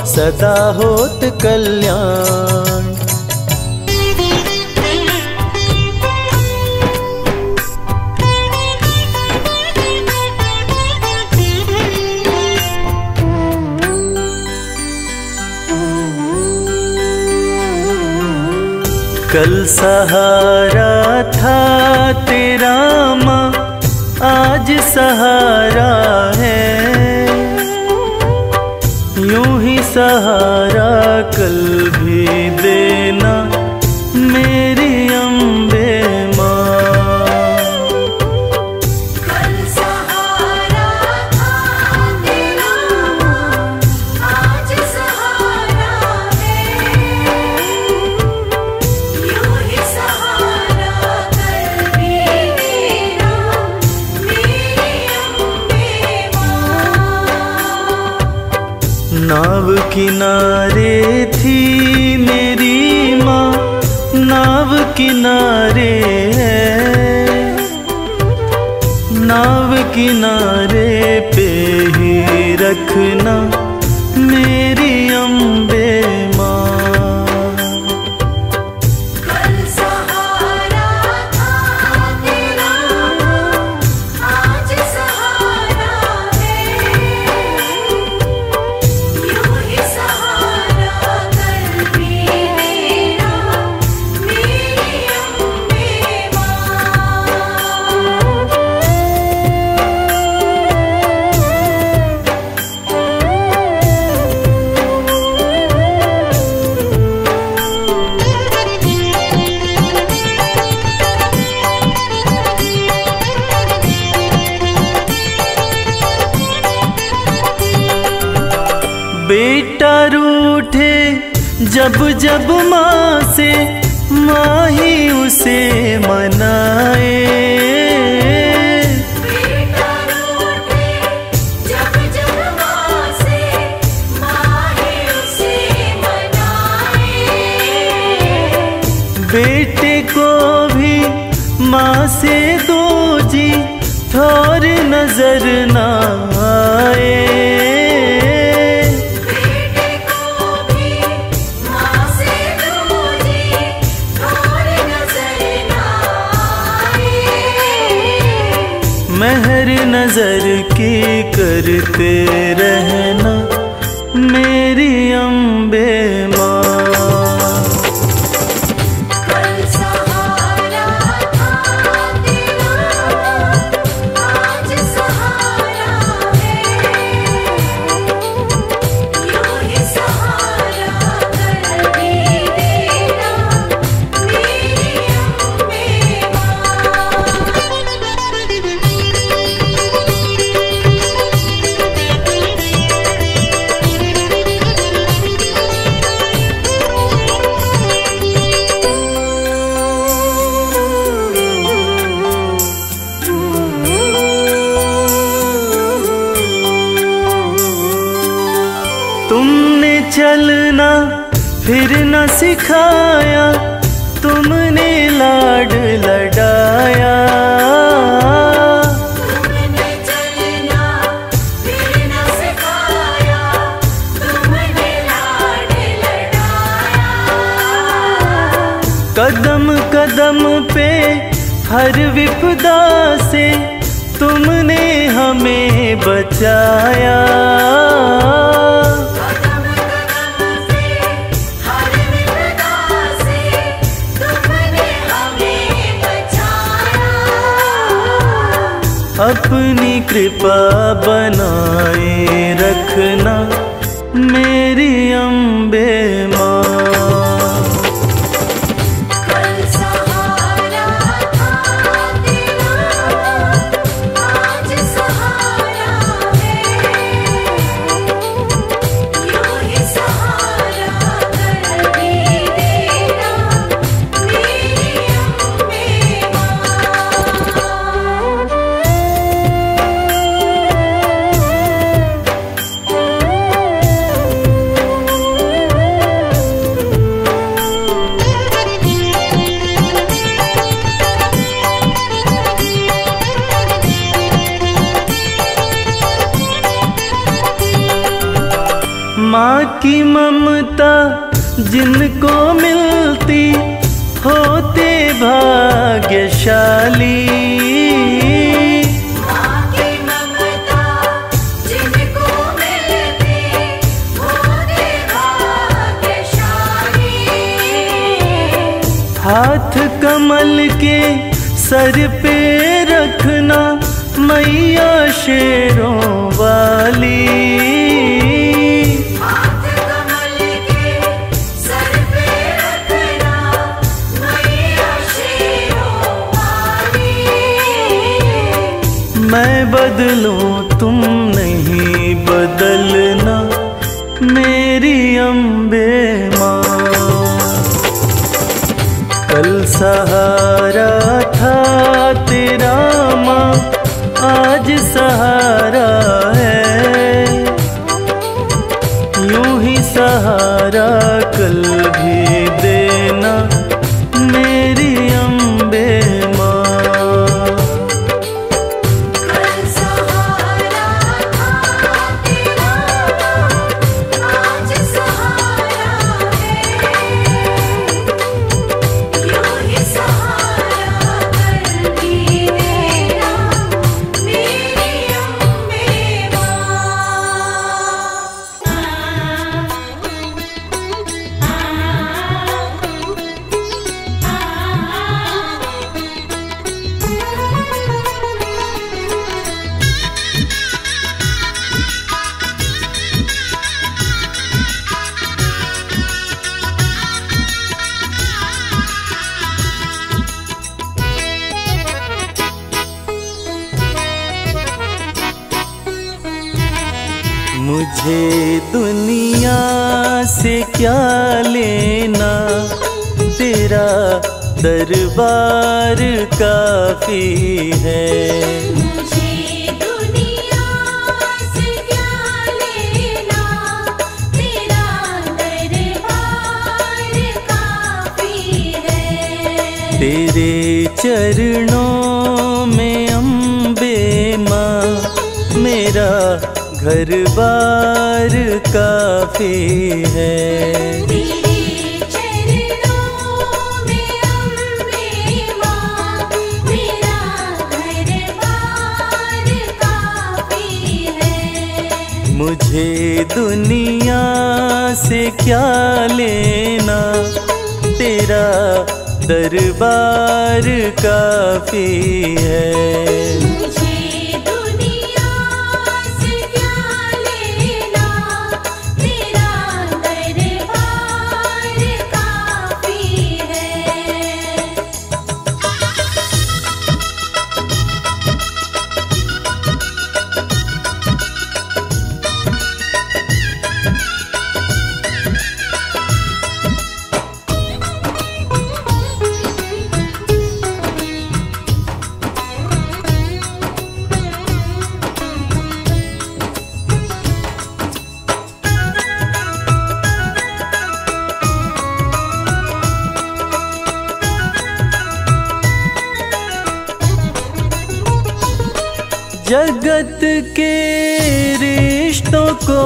सदा होत कल्याण। कल सहारा था तेरा माँ, आज सहारा है। यूं ही सहारा कल भी देना मेरी अम्बे माँ। कल सहारा था तेरा माँ, आज सहारा है। यूं ही सहारा कल भी देना मेरी अम्बे माँ। नाव किनारे थी मेरी माँ, नाव किनारे है। नाव किनारे पे ही रखना मेरी अम्बे माँ। कल सहारा था तेरा माँ, आज सहारा है। यूं ही सहारा कल भी देना मेरी अम्बे माँ। बेटा रूठे जब जब माँ से, माँ ही उसे मनाए। बेटा रूठे जब जब माँ से, माँ ही उसे मनाए। बेटे को भी माँ से दो जी, थोर नजर ना आए। बेटे को भी माँ से दूजी, थोर नजर ना आए। मेहर नजर की करते रहना मेरी अम्बे माँ। कल सहारा था तेरा माँ, आज सहारा है। यूं ही सहारा कल भी देना मेरी अम्बे माँ। तुमने चलना फिर न सिखाया, तुमने लाड लडाया। तुमने चलना फिर न सिखाया, तुमने लाड लडाया। कदम कदम पे हर विपदा से तुमने हमें बचाया। कदम कदम से हर विपदा से तुमने हमें बचाया। अपनी कृपा बनाए रखना मेरी अम्बे माँ। कल सहारा था तेरा, आज सहारा है। यूं ही सहारा कर भी देना मेरी अम्बे माँ। माँ की ममता जिनको मिलती होते भाग्यशाली। माँ की ममता जिनको मिलती होते भाग्यशाली। हाथ कमल के सर पे रखना मैया शेरों वाली। हाथ कमल के सर पे रखना मैया शेरों वाली। मैं बदलूं तुम नहीं बदलना मेरी अम्बे माँ। कल सहारा था तेरा माँ, आज सहारा है। यूं ही सहारा कल भी देना मेरी अम्बे माँ। कल सहारा था तेरा, आज सहारा है। यूं ही सहारा कर भी देना मेरी अम्बे माँ। मुझे दुनिया से क्या लेना, तेरा दरबार काफी है। मुझे दुनिया से क्या लेना, तेरा दरबार काफी है। तेरे चरणों में अम्बे माँ, मेरा घर बार काफी है। तेरे चरणों में अम्बे माँ, मेरा घर बार काफी है। मुझे दुनिया से क्या लेना, तेरा दरबार काफी है। मुझे दुनिया से क्या लेना, तेरा दरबार काफी है। जगत के रिश्तों को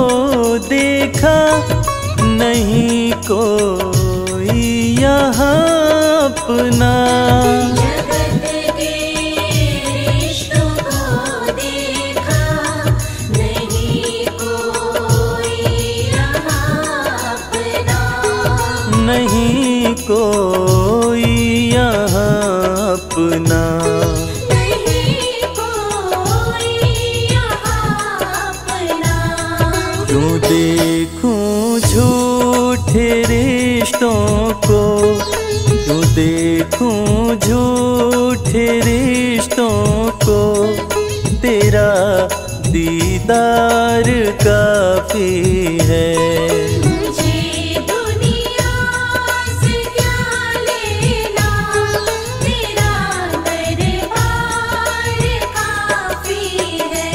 देखा, नहीं कोई यहाँ अपना। जगत के रिश्तों को रिश्तों को, क्यों देखूं झूठे रिश्तों को, तेरा दीदार काफी है। मुझे दुनिया से क्या लेना, तेरा दरबार काफी है।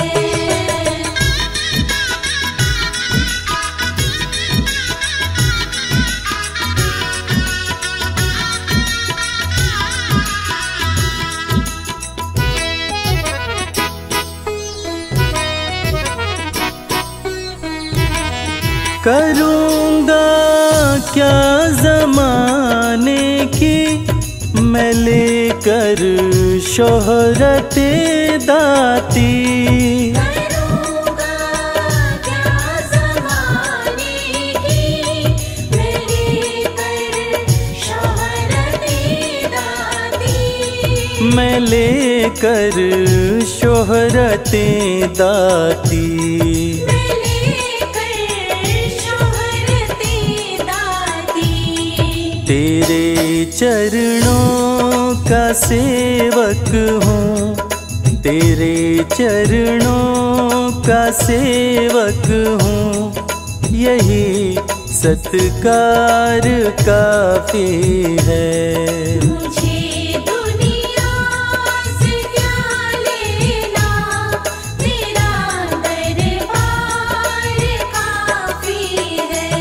करूँगा क्या ज़माने की मैं लेकर शोहरते दाती, करूँगा क्या ज़माने की मैं लेकर शोहरते दाती, मैं लेकर शोहरते दाती। तेरे चरणों का सेवक हूँ, तेरे चरणों का सेवक हूँ, यही सत्कार काफी है। मुझे दुनिया से क्या लेना, तेरा दरबार काफी है।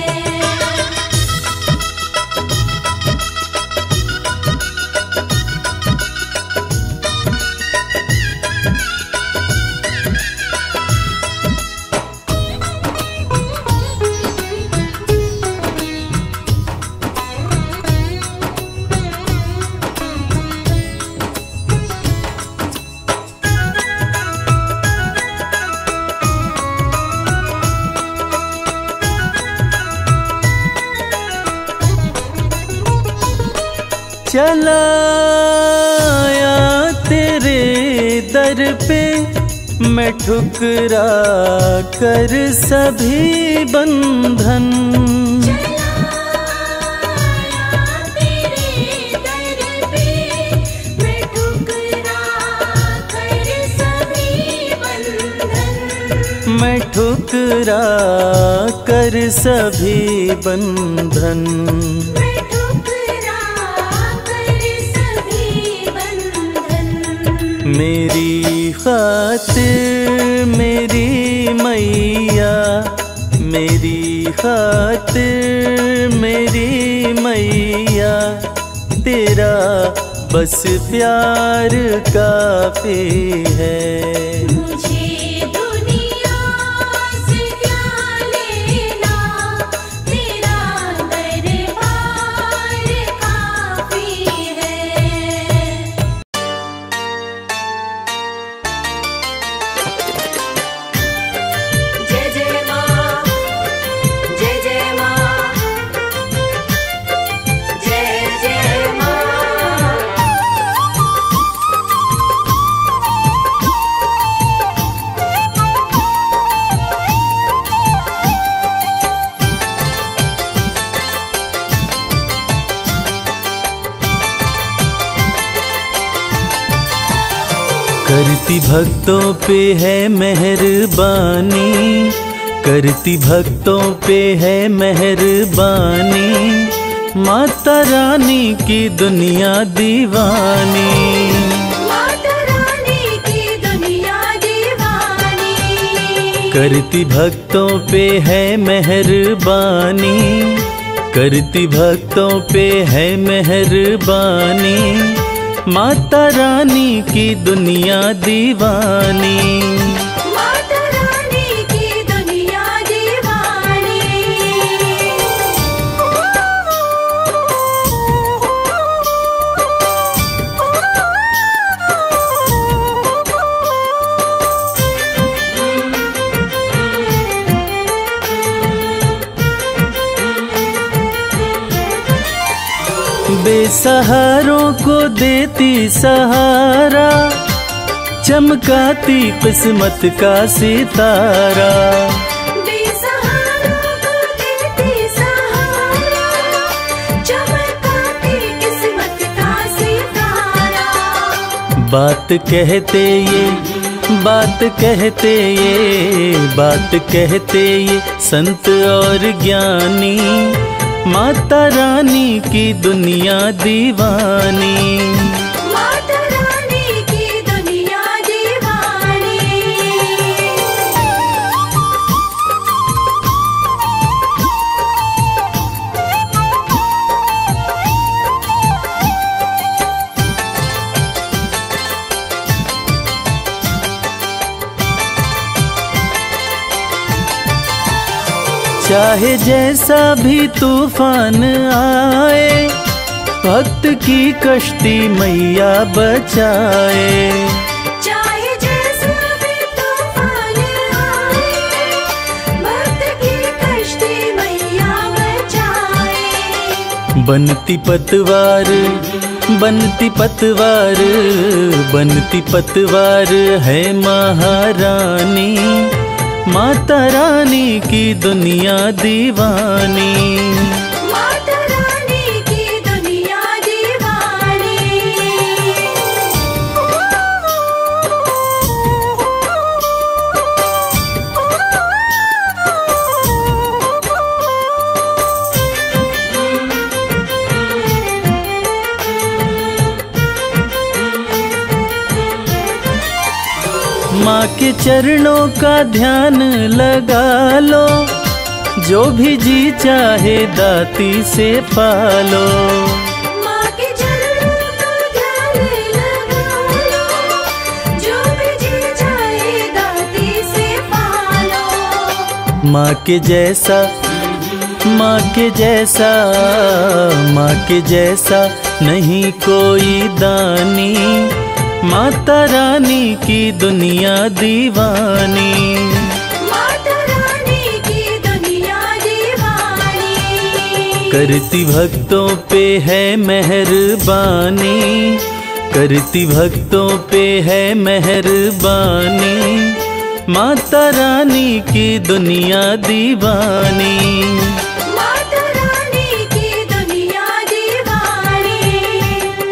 चलाया तेरे दर पे मैं ठुकरा कर सभी बंधन, तेरे दर पे मैं ठुकरा कर सभी बंधन, मैं ठुकरा कर सभी बंधन। मैं ठुकरा कर सभी बंधन। मेरी खातिर मेरी मैया, मेरी खातिर मेरी मैया, तेरा बस प्यार काफी है। मुझे दुनिया से क्या लेना, तेरा दरबार काफी है। जय जय माँ, जय जय माँ, जय जय माँ। करती भक्तों पे है मेहरबानी, करती भक्तों पे है मेहरबानी, माता रानी की दुनिया दीवानी। माता रानी की दुनिया दीवानी। करती भक्तों पे है मेहरबानी, करती भक्तों पे है मेहरबानी, माता रानी की दुनिया दीवानी। माता रानी की दुनिया दीवानी। बेसहारों को देती सहारा, चमकाती किस्मत का सितारा। बेसहारों को देती सहारा, बात कहते ये बात कहते ये बात कहते ये संत और ज्ञानी, माता रानी की दुनिया दीवानी। माता रानी की दुनिया दीवानी। चाहे जैसा भी तूफान आए, भक्त की कश्ती मैया बचाए। चाहे जैसा भी तूफान आए, भक्त की कश्ती मैया बचाए। बनती पतवार बनती पतवार बनती पतवार है महारानी, माता रानी की दुनिया दीवानी। माता रानी की दुनिया दीवानी। माँ के चरणों का ध्यान लगा लो, जो भी जी चाहे दाती से पालो। माँ के चरणों का ध्यान लगा लो, जो भी जी चाहे दाती से पालो। माँ के जैसा माँ के जैसा माँ के जैसा नहीं कोई दानी, माता रानी की दुनिया दीवानी। माता रानी की दुनिया दीवानी। करती भक्तों पे है मेहरबानी, करती भक्तों पे है मेहरबानी, माता रानी की दुनिया दीवानी। माता रानी की दुनिया दीवानी।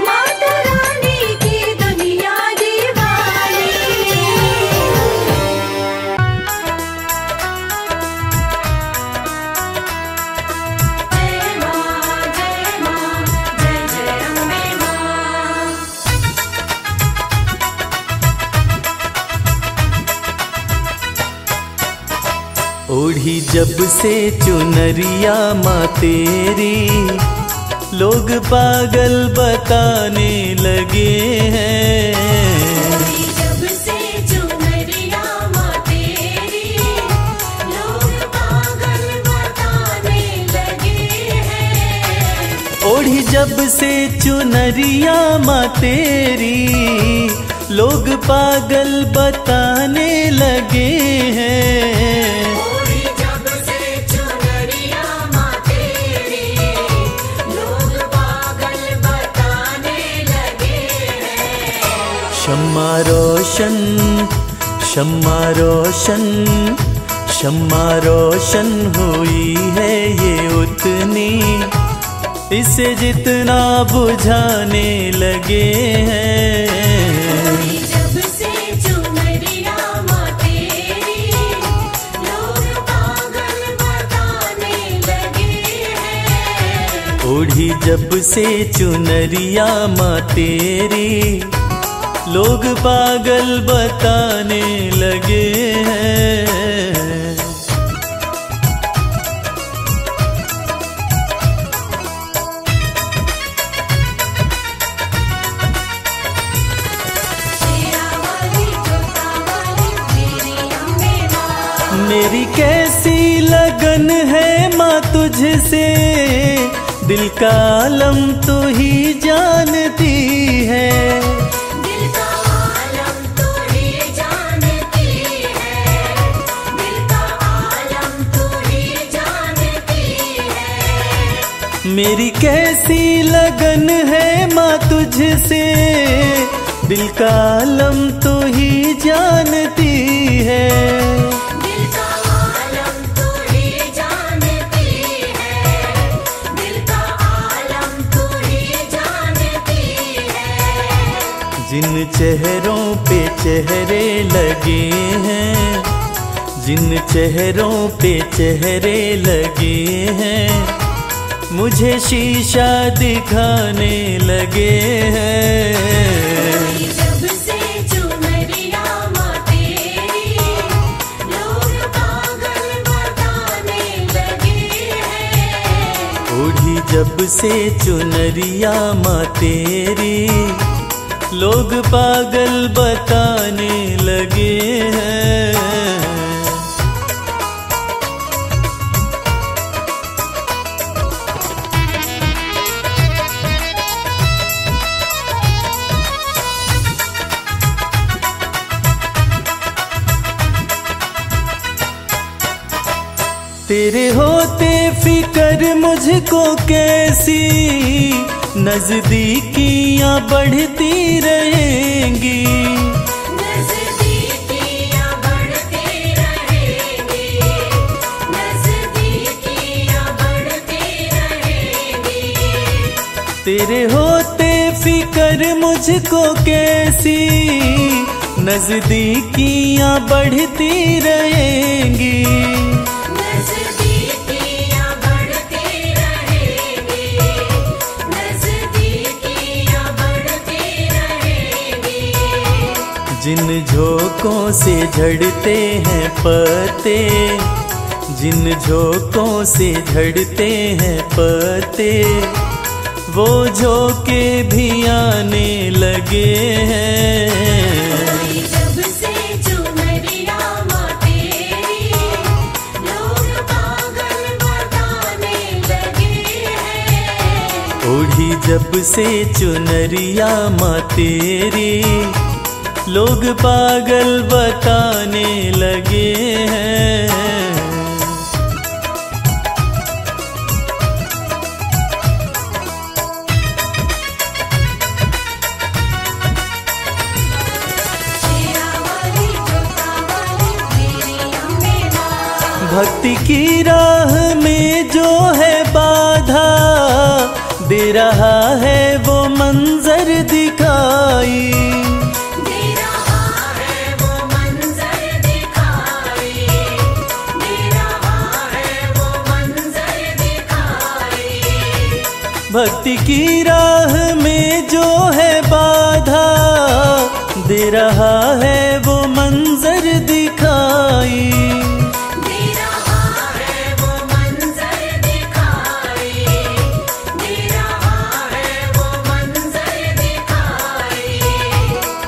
माता रानी की दुनिया दीवानी। जय माँ जय माँ जय जय अम्बे माँ। ओढ़ी जब से चुनरिया माँ तेरी, लोग पागल बताने लगे हैं। जब से चुनरिया माँ तेरी, लोग पागल बताने लगे हैं। ओढ़ी जब से चुनरिया माँ तेरी, लोग पागल बताने लगे हैं। ओढ़ी जब से चुनरिया माँ तेरी, लोग पागल बताने लगे हैं। शम्मा रोशन शम्मा रोशन शम्मा रोशन हुई है ये उतनी, इसे जितना बुझाने लगे हैं। जब से चुनरिया माँ तेरी, लोग पागल बताने लगे हैं। ओढ़ी जब से चुनरिया माँ तेरी, लोग पागल बताने लगे हैं। मेरी कैसी लगन है माँ तुझसे, दिल का आलम तू ही जानती है। दिल का आलम तू ही जानती है। दिल का आलम तू ही जानती है। मेरी कैसी लगन है माँ तुझसे, दिल का आलम तू ही जानती है। दिल का आलम तू ही जानती है। दिल का आलम तू ही जानती है। जिन चेहरों पे चेहरे लगे हैं, जिन चेहरों पे चेहरे लगे हैं, मुझे शीशा दिखाने लगे हैं। जब से चुनरिया माँ तेरी लोग पागल बताने लगे हैं। ओढ़ी जब से चुनरिया माँ तेरी लोग पागल बताने लगे हैं। तेरे होते फिक्र मुझको कैसी नजदीकियां बढ़ती रहेंगी, नजदीकियां बढ़ती रहेंगी, नजदीकियां बढ़ती रहेंगी। तेरे होते फिक्र मुझको कैसी नजदीकियां बढ़ती रहेंगी। नजदीकियां बढ़ती रहेंगी, नजदीकियां बढ़ती रहेंगी। जिन झोंकों से झड़ते हैं पत्ते, जिन झोंकों से झड़ते हैं पत्ते, वो झोंके भी आने लगे हैं। जब से चुनरिया माँ तेरी लोग पागल बताने लगे हैं। ओढ़ी जब से चुनरिया माँ तेरी लोग पागल बताने लगे हैं। भक्ति की राह में जो है बाधा, दे रहा है वो मंजर दिखाई, दे रहा है वो मंजर दिखाई, दे रहा है वो मंजर दिखाई। भक्ति की राह में जो है बाधा, दे रहा है वो मंजर दिखाई।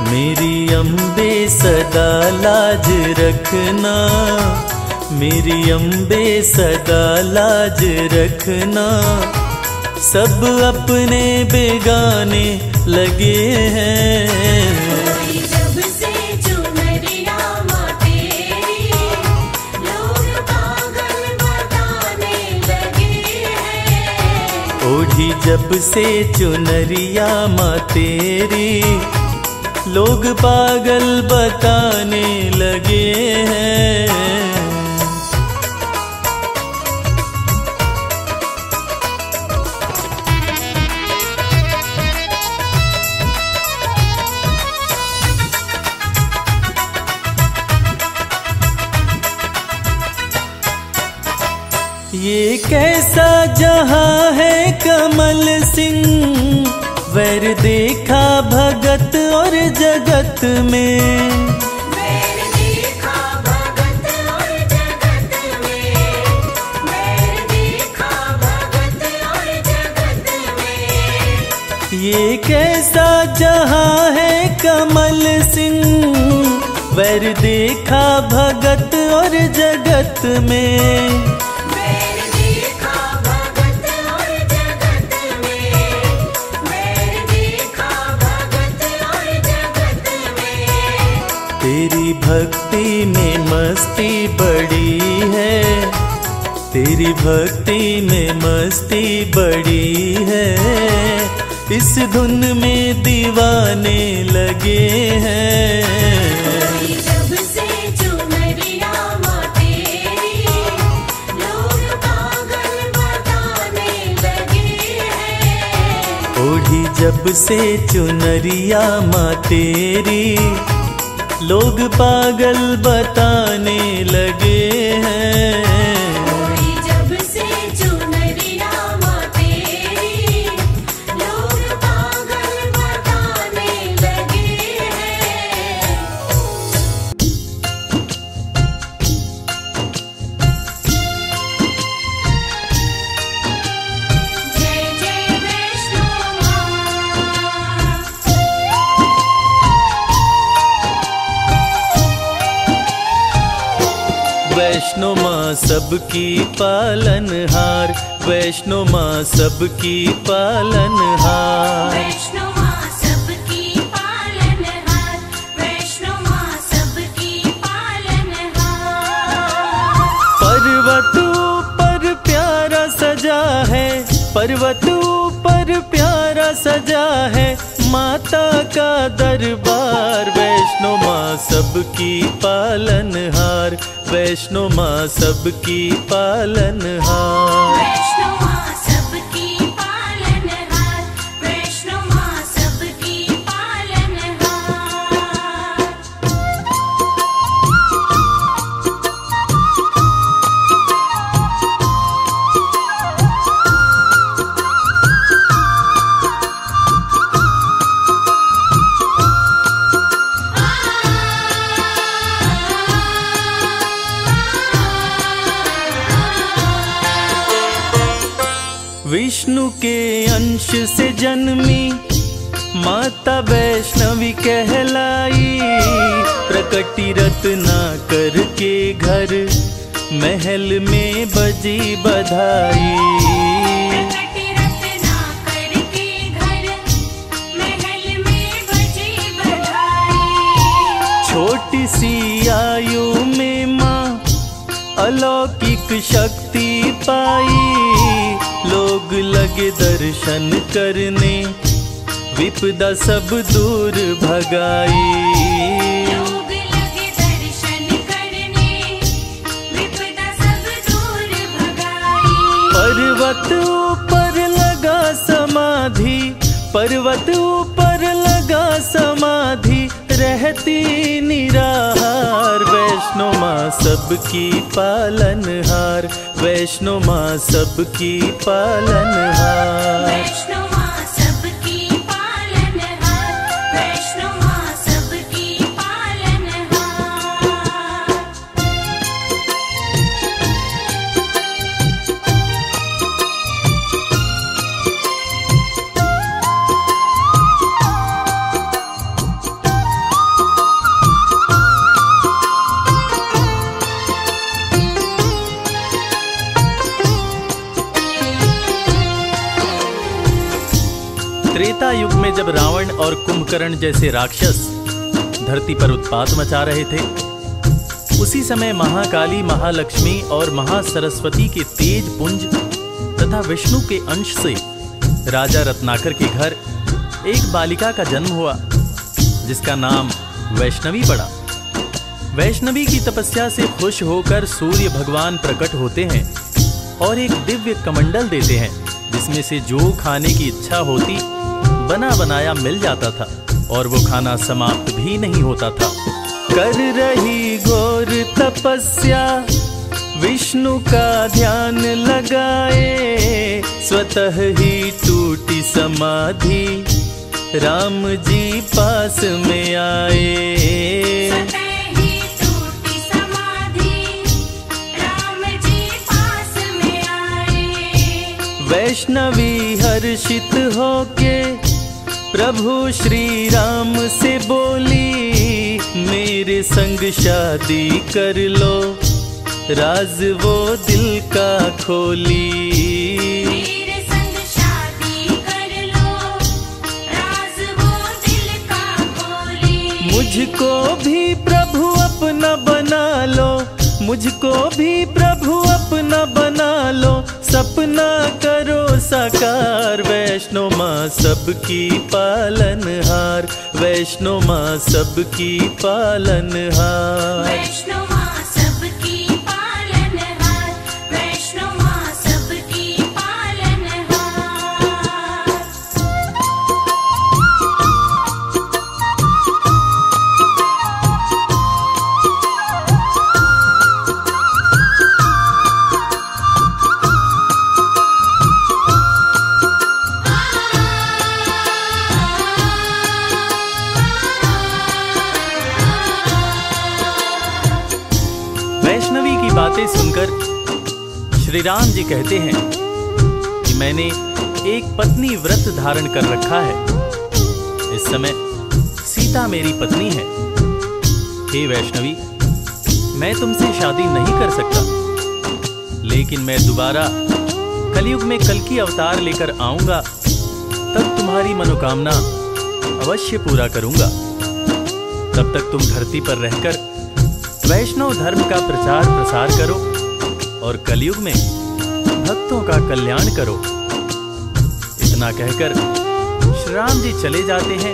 मेरी अम्बे सदा लाज रखना, मेरी अम्बे सदा लाज रखना, सब अपने बेगाने लगे हैं। जब से चुनरिया माँ तेरी लोग पागल बताने लगे हैं। ओढ़ी जब से चुनरिया माँ तेरी लोग पागल बताने लगे हैं। ये कैसा जहां है कमल सिंह, वैर देखा भगत और जगत में, वैर देखा भगत और जगत में, वैर देखा भगत और जगत में। ये कैसा जहां है कमल सिंह, वैर देखा भगत और जगत में। तेरी भक्ति में मस्ती बड़ी है, तेरी भक्ति में मस्ती बड़ी है, इस धुन में दीवाने लगे हैं। जब से चुनरिया माँ तेरी लोग पागल बताने लगे हैं। ओढ़ी जब जब से चुनरिया माँ तेरी लोग पागल बताने लगे हैं। ओढ़ी जब से चुनरिया माँ तेरी लोग पागल बताने लगे हैं। जय जय वैष्णो माँ। वैष्णो माँ सबकी पालनहार, वैष्णो माँ सबकी पालनहार। वैष्णो माँ सबकी पालनहार, वैष्णो माँ सबकी पालनहार। पर्वत ऊपर प्यारा सजा है, पर्वत ऊपर प्यारा सजा है माता का दरबार। वैष्णो माँ सबकी पालनहार, वैष्णो माँ सबकी पालनहार। वैष्णो माँ सबकी पालनहार, वैष्णो माँ सबकी पालनहार। विष्णु के अंश से जन्मी माता वैष्णवी कहलाई। प्रकटी रत्नाकर के घर महल में बजी बधाई। प्रकटी रत्नाकर के घर महल में बजी बधाई। छोटी सी आयु में माँ अलौकिक शक्ति पाई। लोग लगे दर्शन करने विपदा सब दूर भगाई। लोग लगे दर्शन करने विपदा सब दूर भगाई। पर्वत ऊपर लगा समाधि, पर्वत ऊपर लगा समाधि रहती निराहार। वैष्णो माँ सबकी पालनहार, वैष्णो माँ सबकी पालनहार। वैष्णो माँ सबकी पालनहार, वैष्णो माँ सबकी पालनहार। त्रेता युग में जब रावण और कुंभकर्ण जैसे राक्षस धरती पर उत्पात मचा रहे थे, उसी समय महाकाली, महालक्ष्मी और महासरस्वती के तेज पुंज तथा विष्णु के अंश से राजा रत्नाकर के घर एक बालिका का जन्म हुआ जिसका नाम वैष्णवी पड़ा। वैष्णवी की तपस्या से खुश होकर सूर्य भगवान प्रकट होते हैं और एक दिव्य कमंडल देते हैं जिसमें से जो खाने की इच्छा होती बना बनाया मिल जाता था और वो खाना समाप्त भी नहीं होता था। कर रही घोर तपस्या विष्णु का ध्यान लगाए, स्वतः ही टूटी समाधि राम जी पास में आए। स्वतः ही टूटी समाधि राम जी पास में आए। वैष्णवी हर्षित होके प्रभु श्री राम से बोली, मेरे संग शादी कर लो, राज वो दिल का खोली। मेरे संग शादी कर लो, राज वो दिल का खोली। मुझको भी प्रभु अपना बना लो, मुझको भी प्रभु अपना बना लो, सपना करो साकार। वैष्णो माँ सबकी पालनहार, वैष्णो माँ सबकी पालनहार। वैष्णो माँ सबकी पालनहार, वैष्णो माँ सबकी पालनहार। बातें सुनकर श्री राम जी कहते हैं कि मैंने एक पत्नी व्रत धारण कर रखा है। इस समय सीता मेरी पत्नी है। हे वैष्णवी, मैं तुमसे शादी नहीं कर सकता, लेकिन मैं दोबारा कलयुग में कल्कि अवतार लेकर आऊंगा, तब तुम्हारी मनोकामना अवश्य पूरा करूंगा। तब तक तुम धरती पर रहकर वैष्णव धर्म का प्रचार प्रसार करो और कलयुग में भक्तों का कल्याण करो। इतना कहकर श्री राम जी चले जाते हैं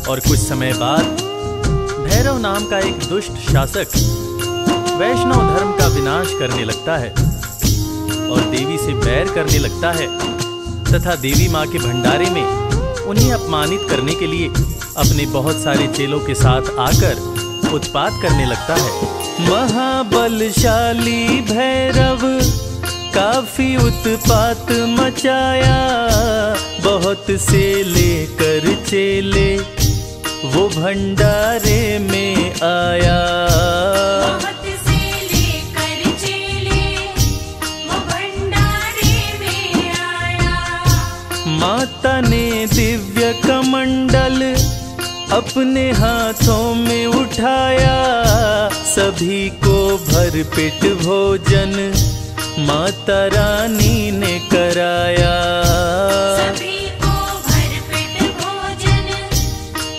और कुछ समय बाद भैरव नाम का एक दुष्ट शासक वैष्णव धर्म का विनाश करने लगता है और देवी से बैर करने लगता है तथा देवी माँ के भंडारे में उन्हें अपमानित करने के लिए अपने बहुत सारे चेलों के साथ आकर उत्पात करने लगता है। महाबलशाली भैरव काफी उत्पात मचाया, बहुत से लेकर चेले वो भंडारे में आया। बहुत से लेकर चेले वो भंडारे में आया। माता ने दिव्य कमंडल अपने हाथों में उठाया, सभी को भरपेट भोजन माता रानी ने कराया। सभी को भरपेट भोजन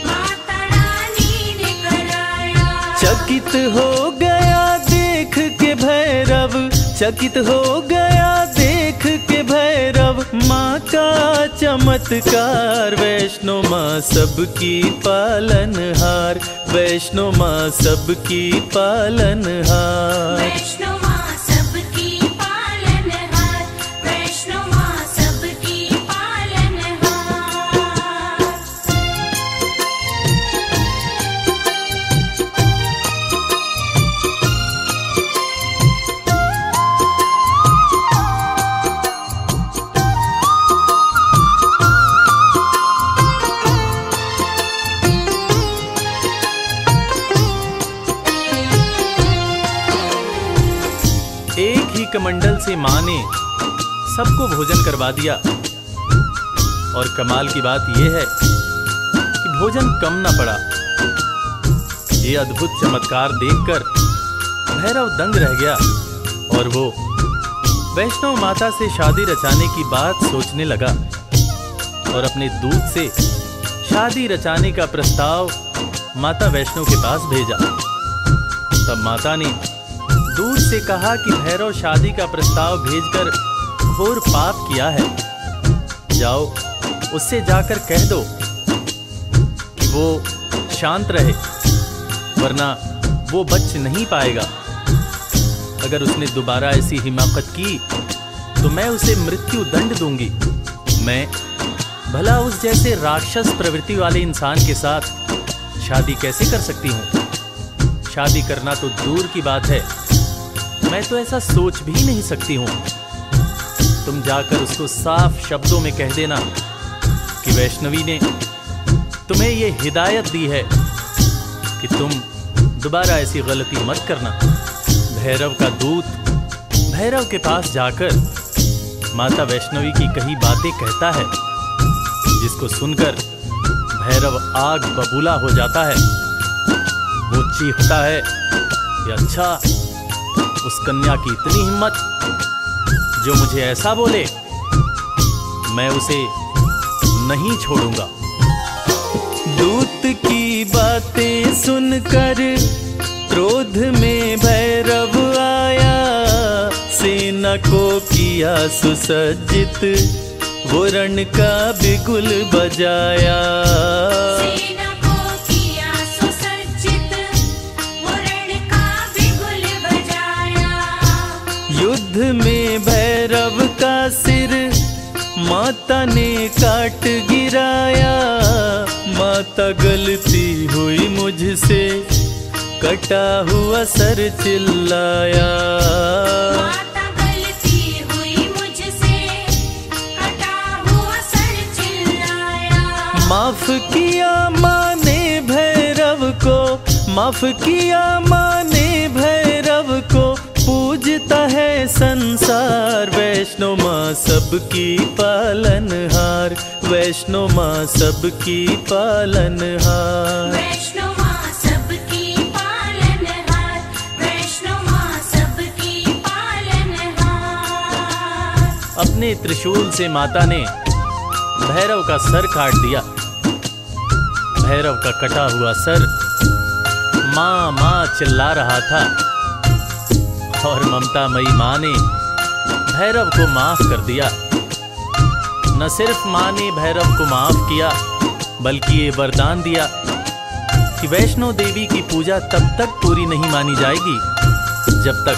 माता रानी ने कराया। चकित हो गया देख के भैरव, चकित हो गया देख के भैरव माँ का चमत्कार। वैष्णो माँ सबकी पालनहार, वैष्णो माँ सबकी पालनहार। वैष्णो माँ सबकी पालनहार, वैष्णो माँ सबकी पालनहार। एक ही कमंडल से माँ ने सबको भोजन करवा दिया और कमाल की बात यह है कि भोजन कम न पड़ा। ये अद्भुत चमत्कार देखकर भैरव दंग रह गया और वो वैष्णव माता से शादी रचाने की बात सोचने लगा और अपने दूत से शादी रचाने का प्रस्ताव माता वैष्णव के पास भेजा। तब माता ने दूत से कहा कि भैरव शादी का प्रस्ताव भेजकर घोर पाप किया है। जाओ उससे जाकर कह दो कि वो शांत रहे, वरना वो बच नहीं पाएगा। अगर उसने दोबारा ऐसी हिमाकत की तो मैं उसे मृत्यु दंड दूंगी। मैं भला उस जैसे राक्षस प्रवृत्ति वाले इंसान के साथ शादी कैसे कर सकती हूँ? शादी करना तो दूर की बात है, मैं तो ऐसा सोच भी नहीं सकती हूं। तुम जाकर उसको साफ शब्दों में कह देना कि वैष्णवी ने तुम्हें ये हिदायत दी है कि तुम दोबारा ऐसी गलती मत करना। भैरव का दूत भैरव के पास जाकर माता वैष्णवी की कही बातें कहता है, जिसको सुनकर भैरव आग बबूला हो जाता है। वो चीखता है कि अच्छा, उस कन्या की इतनी हिम्मत जो मुझे ऐसा बोले, मैं उसे नहीं छोड़ूंगा। दूत की बातें सुनकर क्रोध में भैरव आया, सेना को किया सुसज्जित, वो रण का बिगुल बजाया। सेना को किया सुसज्जित, वो रण का बिगुल बजाया। युद्ध में भैरव का सिर माता ने काट गिराया। माता गलती हुई मुझसे, कटा हुआ सर चिल्लाया। माता गलती हुई मुझसे, कटा हुआ सर चिल्लाया। माफ किया माँ ने भैरव को, माफ किया माँ ने भैरव को, पूजते झूमता है संसार, वैष्णो माँ सबकी पालनहार, वैष्णो माँ सबकी पालनहार। वैष्णो माँ सबकी पालनहार, वैष्णो माँ सबकी पालनहार। अपने त्रिशूल से माता ने भैरव का सर काट दिया। भैरव का कटा हुआ सर माँ माँ चिल्ला रहा था और ममतामयी माँ ने भैरव को माफ कर दिया। न सिर्फ माँ ने भैरव को माफ किया बल्कि ये वरदान दिया कि वैष्णो देवी की पूजा तब तक पूरी नहीं मानी जाएगी जब तक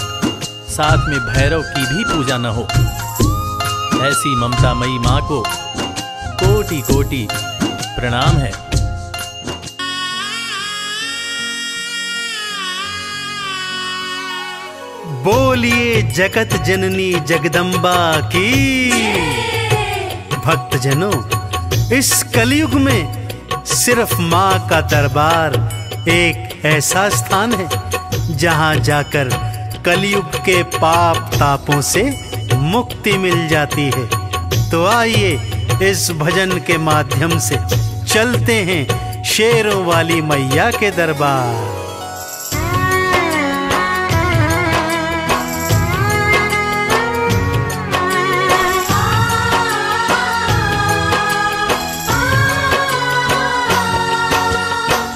साथ में भैरव की भी पूजा न हो। ऐसी ममतामयी माँ को कोटि कोटि प्रणाम है। बोलिए जगत जननी जगदम्बा की। भक्तजनों, इस कलयुग में सिर्फ माँ का दरबार एक ऐसा स्थान है जहाँ जाकर कलयुग के पाप तापों से मुक्ति मिल जाती है। तो आइए इस भजन के माध्यम से चलते हैं शेरों वाली मैया के दरबार।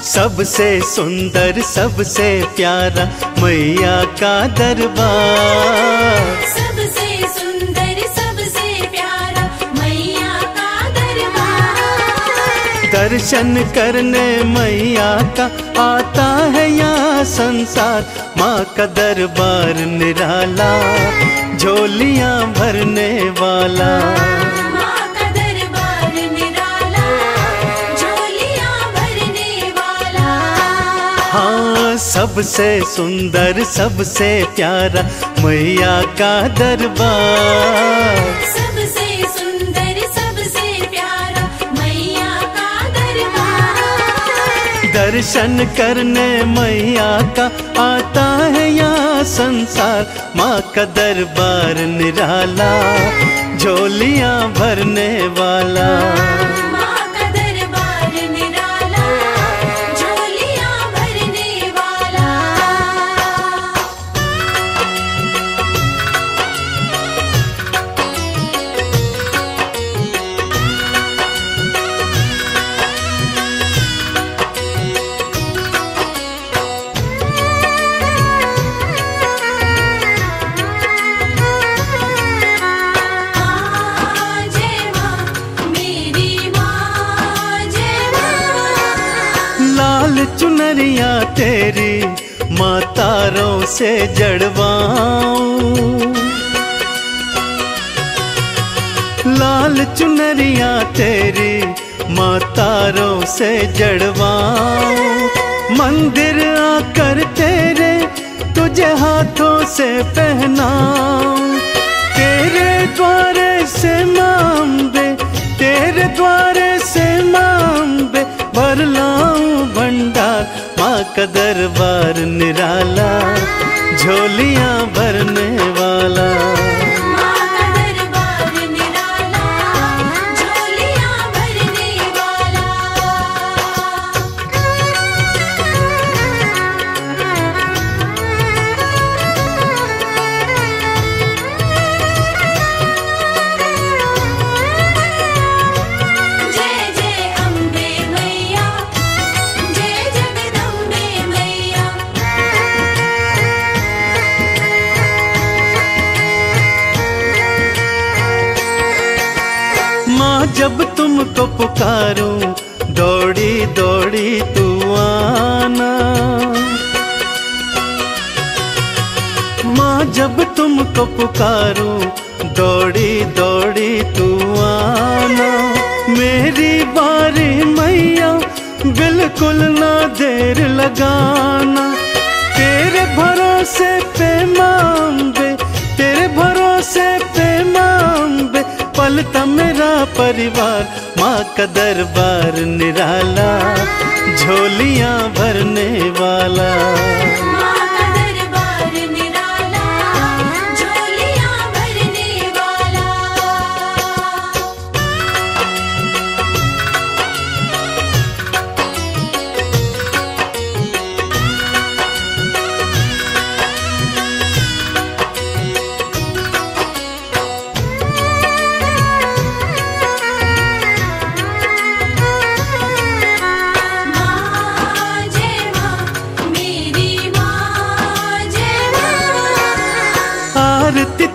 सबसे सुंदर सबसे प्यारा मैया का दरबार, सबसे सुंदर सबसे प्यारा मैया का दरबार। दर्शन करने मैया का आता है यहाँ संसार। माँ का दरबार निराला, झोलियाँ भरने वाला। माँ का दरबार निराला, झोलियाँ भरने वाला। हाँ, सबसे सुंदर सबसे प्यारा मैया का दरबार, सबसे सुंदर सबसे प्यारा मैया का दरबार। दर्शन करने मैया का आता है यहाँ संसार। माँ का दरबार निराला, झोलियाँ भरने वाला। माँ का दरबार निराला, झोलियाँ भरने वाला। जय माँ मेरी माँ, जय माँ। लाल चुनरिया तेरी माँ तारों से जड़वाऊं, लाल चुनरिया तेरी माँ तारों से जड़वाऊं। मंदिर आकर तेरे तुझे हाथों से पहनाऊं। तेरे द्वारे से मांबे, तेरे द्वारे से मांबे भर लाऊं भंडार। माँ का दरबार निराला, झोलियाँ भरने वाला। माँ का दरबार निराला, झोलियाँ भरने वाला। जय जय अम्बे मैया, जय जगदम्बे मैया। माँ जब तुमको पुकारूं, दौड़ी दौड़ी तू आना। माँ जब तुमको पुकारूं, दौड़ी दौड़ी तू आना। मेरी बारी मैया, बिल्कुल ना देर लगाना। तेरे भरोसे पे मांबे, तेरे भरोसे पे मांबे पलता मेरा परिवार। माँ का दरबार निराला, झोलियाँ भरने वाला। माँ का दरबार निराला,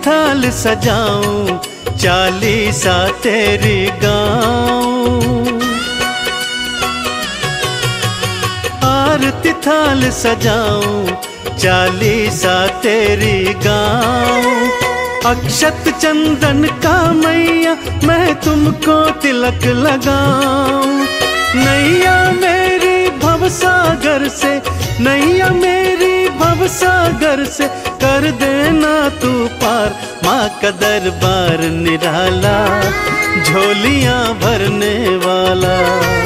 थाल सजाऊं, चालीसा तेरी गाऊं। आरती थाल सजाऊं, चालीसा तेरी गाऊं। अक्षत चंदन का मैया मैं तुमको तिलक लगाऊं। नैया मेरी भवसागर से, नैया मेरी भवसागर से कर देना तू पार। माँ का दरबार निराला, झोलियां भरने वाला।